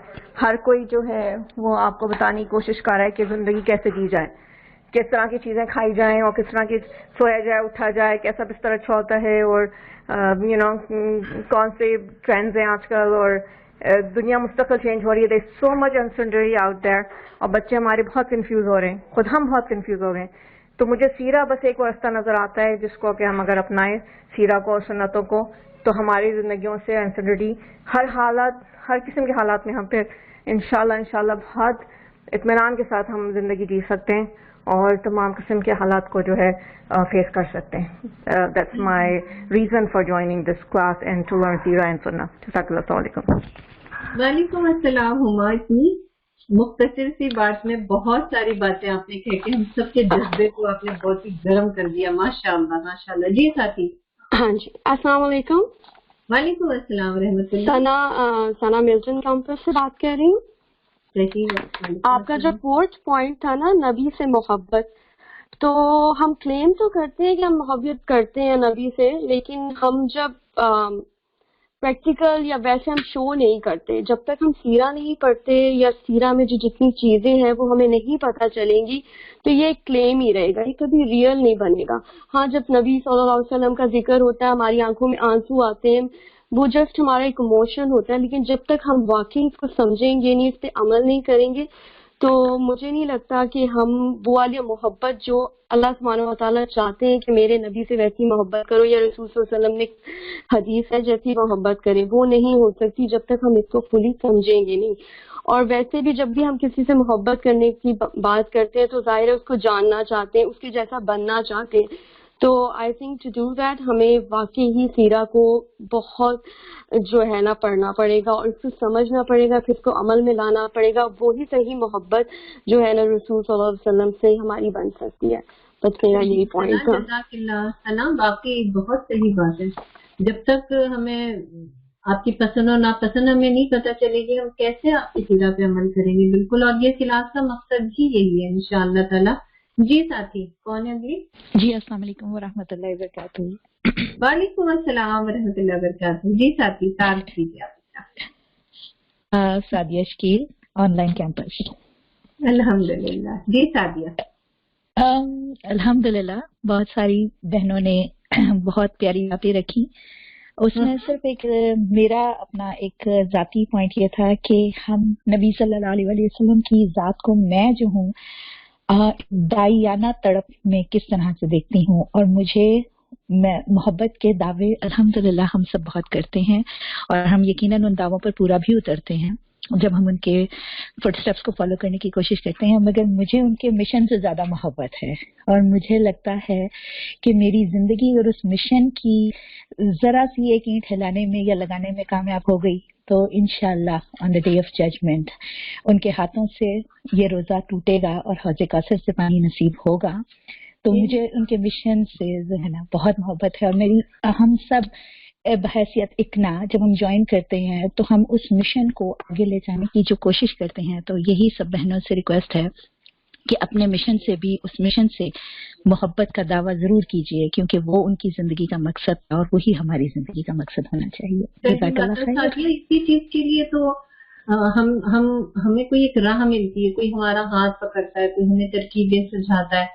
ہر کوئی جو ہے وہ آپ کو بتانے کی کوشش کر رہا ہے کہ زندگی کیسے جی جائے، کس طرح کی چیزیں کھائی جائیں، اور کس طرح کی سویا جائے اٹھا جائے، کیسا بستر اچھا ہوتا ہے، اور کون سے ٹرینڈز ہیں آج کل. اور دنیا مستقل چینج ہو رہی ہے. There's so much uncertainty out there. اور بچے ہمارے بہت کنفیوز ہو رہے ہیں، خود ہم بہت کنفیوز ہو رہے ہیں. تو مجھے سیرہ بس ایک راستہ نظر آتا ہے جس کو کہ ہم اگر اپنائیں سیرہ کو اور سنتوں کو، تو ہماری زندگیوں سے انسرٹنٹی ہر قسم کے حالات میں ہم پھر انشاءاللہ بہت اطمینان کے ساتھ ہم زندگی جی سکتے ہیں اور تمام قسم کے حالات کو جو ہے فیس کر سکتے ہیں. That's my reason for joining this class and to learn سیرہ اینڈ سنہ. جزاک اللہ. السلام علیکم. وعلیکم السلام. ہما اتنی مختصر سی بات میں بہت ساری باتیں آپ نے کہہ کے ہم سب کے جذبے کو آپ نے بہت ہی گرم کر دیا. ماشاء اللہ ماشاء اللہ. جی ساتھی. ہاں جی السلام علیکم. وعلیکم السلام رحمۃ اللہ. ثنا ملٹن کیمپس سے بات کر رہی ہوں. آپ کا جو 4th پوائنٹ تھا نا نبی سے محبت، تو ہم کلیم تو کرتے ہیں کہ ہم محبت کرتے ہیں نبی سے، لیکن ہم جب پریکٹیکل یا ویسے ہم شو نہیں کرتے. جب تک ہم سیرہ نہیں پڑھتے یا سیرہ میں جو جتنی چیزیں ہیں وہ ہمیں نہیں پتہ چلیں گی تو یہ ایک کلیم ہی رہے گا، یہ کبھی ریئل نہیں بنے گا. ہاں جب نبی صلی اللہ علیہ وسلم کا ذکر ہوتا ہے ہماری آنکھوں میں آنسو آتے ہیں، وہ جسٹ ہمارا ایک ایموشن ہوتا ہے، لیکن جب تک ہم واقعی اس کو سمجھیں گے نہیں، اس پہ عمل نہیں کریں گے، تو مجھے نہیں لگتا کہ ہم وہ والی محبت جو اللہ سبحانہ و تعالیٰ چاہتے ہیں کہ میرے نبی سے ویسی محبت کرو، یا رسول صلی اللہ علیہ وسلم نے حدیث ہے جیسی محبت کریں، وہ نہیں ہو سکتی جب تک ہم اس کو فلی سمجھیں گے نہیں. اور ویسے بھی جب بھی ہم کسی سے محبت کرنے کی بات کرتے ہیں تو ظاہر ہے اس کو جاننا چاہتے ہیں، اس کے جیسا بننا چاہتے ہیں. تو I think to do that ہمیں واقعی ہی سیرہ کو بہت جو ہے نا پڑھنا پڑے گا اور اس کو سمجھنا پڑے گا، پھر اس کو عمل میں لانا پڑے گا. وہی صحیح محبت جو ہے نا رسول صلی اللہ علیہ وسلم سے ہماری بن سکتی ہے. بس میرا یہی پوائنٹ تھا. جزاک اللہ. سلام. واقعی بہت صحیح بات ہے. جب تک ہمیں آپ کی پسند اور ناپسند ہمیں نہیں پتہ چلے گی ہم کیسے آپ کی سیرہ پہ عمل کریں گے. بالکل. اور یہ کلاس کا مقصد ہی یہی ہے انشاءاللہ تعالی. جی ساتھی کون ہے ابھی؟ جی السلام علیکم ورحمۃ اللہ وبرکاتہ. وعلیکم السلام ورحمۃ اللہ وبرکاتہ. جی ساتھی تعارف کیجیے آپ. Sadia Shakeel online campus. الحمدللہ. جی سعدیہ. الحمدللہ بہت ساری بہنوں نے بہت پیاری باتیں رکھی. اس میں صرف ایک میرا اپنا ایک ذاتی پوائنٹ یہ تھا کہ ہم نبی صلی اللہ علیہ وسلم کی ذات کو میں جو ہوں دائیانہ تڑپ میں کس طرح سے دیکھتی ہوں، اور مجھے محبت کے دعوے الحمدللہ ہم سب بہت کرتے ہیں اور ہم یقیناً ان دعووں پر پورا بھی اترتے ہیں جب ہم ان کے فٹ سٹیپس کو فالو کرنے کی کوشش کرتے ہیں. مگر مجھے ان کے مشن سے زیادہ محبت ہے اور مجھے لگتا ہے کہ میری زندگی اور اس مشن کی ذرا سی ایک اینٹ ہلانے میں یا لگانے میں کامیاب ہو گئی تو انشاءاللہ آن دا ڈے آف ججمنٹ ان کے ہاتھوں سے یہ روزہ ٹوٹے گا اور حوض کوثر سے پانی نصیب ہوگا. تو مجھے ان کے مشن سے جو ہے نا بہت محبت ہے. اور میری ہم سب بحیثیت اکنا جب ہم جوائن کرتے ہیں تو ہم اس مشن کو آگے لے جانے کی جو کوشش کرتے ہیں. تو یہی سب بہنوں سے ریکویسٹ ہے کہ اپنے مشن سے بھی اس مشن سے محبت کا دعویٰ ضرور کیجیے، کیونکہ وہ ان کی زندگی کا مقصد ہے اور وہی ہماری زندگی کا مقصد ہونا چاہیے۔ اسی چیز کے لیے تو ہمیں کوئی ایک راہ ملتی ہے، کوئی ہمارا ہاتھ پکڑتا ہے، کوئی ہمیں ترکیبیں سجھاتا ہے،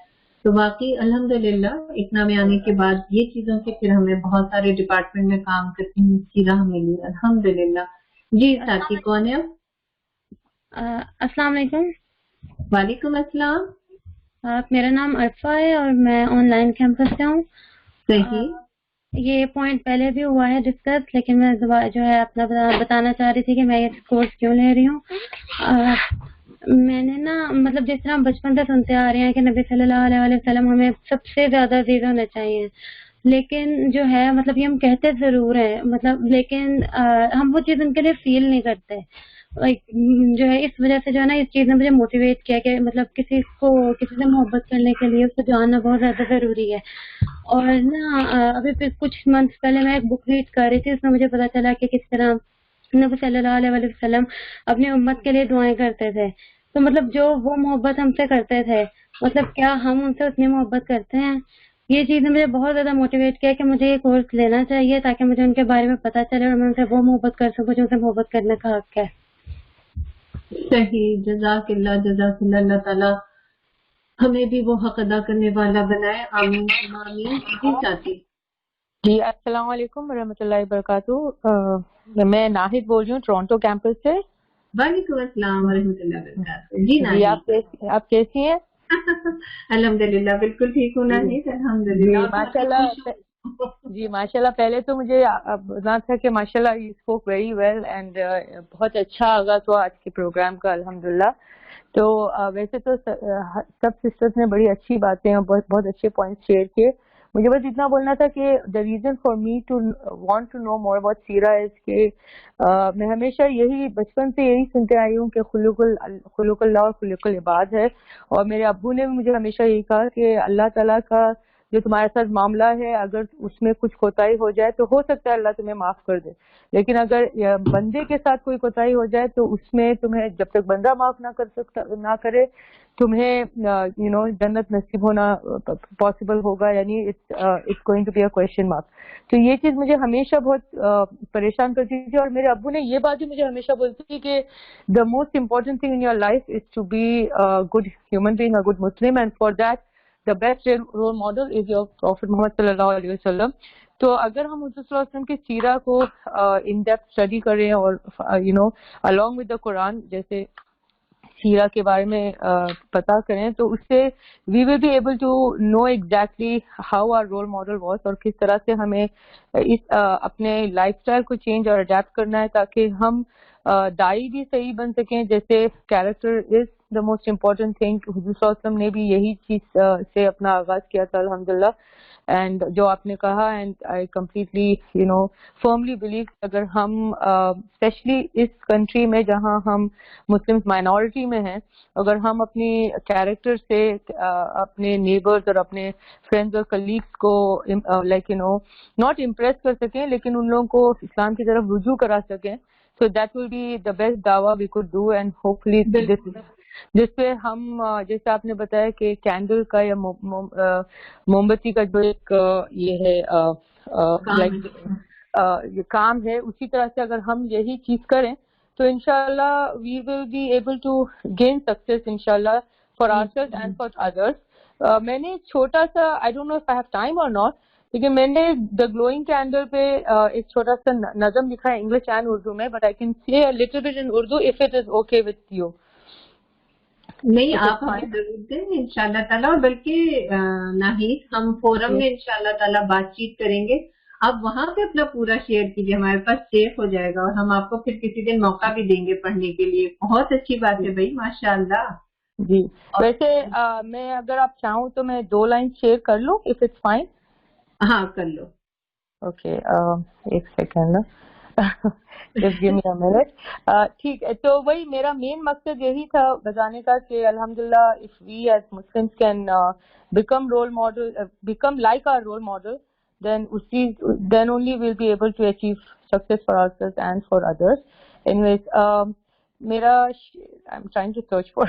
تو واقعی الحمدللہ اتنا میں آنے کے بعد یہ چیزوں کے پھر ہمیں بہت سارے ڈپارٹمنٹ میں کام کرتی ہوں، اس کی راہ ملی الحمدللہ۔ جی ساتھی کون ہے؟ السلام علیکم۔ وعلیکم السلام۔ میرا نام عرفہ ہے اور میں آن لائن کیمپس سے ہوں۔ صحیح۔ یہ پوائنٹ پہلے بھی ہوا ہے ڈسکس، لیکن میں جو ہے اپنا بتانا چاہ رہی تھی کہ میں یہ کورس کیوں لے رہی ہوں۔ میں نے نا مطلب جس طرح بچپن سے سنتے آ رہے ہیں کہ نبی صلی اللہ علیہ وسلم ہمیں سب سے زیادہ عزیز ہونے چاہیے، لیکن جو ہے مطلب یہ ہم کہتے ضرور ہیں مطلب، لیکن ہم وہ چیز ان کے لیے فیل نہیں کرتے۔ جو ہے اس وجہ سے جو ہے نا اس چیز نے مجھے موٹیویٹ کیا کہ مطلب کسی سے محبت کرنے کے لیے اس کو جاننا بہت زیادہ ضروری ہے۔ اور نا ابھی پھر کچھ منتھ پہلے میں ایک بک ریڈ کر رہی تھی، اس میں مجھے پتا چلا کہ کس طرح نبی صلی اللہ علیہ وسلم اپنی امت کے لیے دعائیں کرتے تھے۔ تو مطلب جو وہ محبت ہم سے کرتے تھے، مطلب کیا ہم ان سے اتنی محبت کرتے ہیں؟ یہ چیز نے مجھے بہت زیادہ موٹیویٹ کیا کہ مجھے یہ کورس لینا چاہیے تاکہ مجھے ان کے بارے میں پتا چلے اور میں ان سے وہ محبت کر سکوں جو ان سے محبت کرنے کا حق ہے۔ صحیح، جزاک اللہ، اللہ تعالیٰ ہمیں بھی وہ حق ادا کرنے والا بنائے، آمین آمین۔ جی ساتھی۔ جی السلام علیکم ورحمۃ اللہ وبرکاتہ، میں ناہید بول رہی ہوں ٹورانٹو کیمپس سے۔ وعلیکم السلام ورحمۃ اللہ وبرکاتہ۔ جی ناہید، آپ کیسی ہیں؟ الحمدللہ بالکل ٹھیک ہوں ناہید، الحمدللہ ماشاء اللہ۔ جی ماشاء اللہ، پہلے تو مجھے بتانا تھا کہ ماشاء اللہ you spoke very well and بہت اچھا آغاز ہوا آج کے پروگرام کا الحمدللہ۔ تو ویسے تو سب سسٹرز نے بڑی اچھی باتیں اور بہت اچھے پوائنٹس شیئر کیے۔ مجھے بس اتنا بولنا تھا کہ the reason for me to want to know more about سیرہ از کہ میں ہمیشہ یہی بچپن سے یہی سنتے آئی ہوں کہ خلق اللہ اور خلق العباد ہے، اور میرے ابو نے بھی مجھے ہمیشہ یہی کہا کہ اللہ تعالیٰ کا جو تمہارے ساتھ معاملہ ہے اگر اس میں کچھ کوتاہی ہو جائے تو ہو سکتا ہے اللہ تمہیں معاف کر دے، لیکن اگر بندے کے ساتھ کوئی کوتاہی ہو جائے تو اس میں تمہیں جب تک بندہ معاف نہ کرے تمہیں جنت نصیب ہونا پاسبل ہوگا، یعنی it's going to be a question mark. تو یہ چیز مجھے ہمیشہ بہت پریشان کرتی تھی، اور میرے ابو نے یہ بات بھی مجھے ہمیشہ بولتی تھی کہ the most important thing in your life is to be good human being, a good Muslim, and for that the best role model is your Prophet Muhammad sallallahu alaihi wasallam۔ تو اگر ہم حضور صلی اللہ علیہ وسلم کی سیرہ کو ان ڈیپتھ اسٹڈی کریں اور along with the قرآن جیسے سیرہ کے بارے میں پتا کریں تو اس سے we will be able to know exactly how our role model was اور کس طرح سے ہمیں اپنے لائف اسٹائل کو چینج اور اڈیپٹ کرنا ہے تاکہ ہم دائی بھی صحیح بن سکیں۔ جیسے character is the most important thing, حضور صلی اللہ علیہ وسلم نے بھی یہی چیز سے اپنا آغاز کیا تھا الحمدللہ، اینڈ جو آپ نے کہا and I completely firmly blue اگر ہم اسپیشلی اس کنٹری میں جہاں ہم مسلم مائنورٹی میں ہیں، اگر ہم اپنی کیریکٹر سے اپنے نیبرز اور اپنے فرینڈز اور کلیگس کو لائک ناٹ امپریس کر سکیں لیکن ان لوگوں کو اسلام کی طرف رجوع کرا سکیں، so that will be the best dawah we could do, and hopefully جس پہ ہم جیسے آپ نے بتایا کہ کینڈل کا یا موم بتی کا جو ایک یہ ہے یہ کام ہے، اسی طرح سے اگر ہم یہی چیز کریں تو انشاءاللہ we will be able to gain success انشاءاللہ for ourselves and for others۔ میں نے چھوٹا سا I don't know if I have time or not، لیکن میں نے دا گلوئنگ کینڈل پہ ایک چھوٹا سا نظم لکھا ہے انگلش اینڈ اردو میں، but I can see a little but in Urdu if it is okay with you. نہیں آپ ہمیں ضرور دیں انشاءاللہ تعالیٰ، اور بلکہ ناہید ہم فورم میں انشاءاللہ تعالیٰ بات چیت کریں گے، آپ وہاں پہ اپنا پورا شیئر کیجیے، ہمارے پاس سیف ہو جائے گا اور ہم آپ کو پھر کسی دن موقع بھی دیں گے پڑھنے کے لیے۔ بہت اچھی بات ہے بھائی، ماشاءاللہ۔ جی ویسے میں اگر آپ چاہوں تو میں 2 لائن شیئر کر لوں اف اٹس فائن؟ ہاں کر لو۔ اوکے ایک second just give me a minute۔ ٹھیک ہے، تو وہی میرا مین مقصد یہی تھا بتانے کا کہ الحمدللہ if we as Muslims can become role model, become like our role model, then only we'll be able to achieve success for ourselves and for others۔ Anyways میرا I'm trying to search for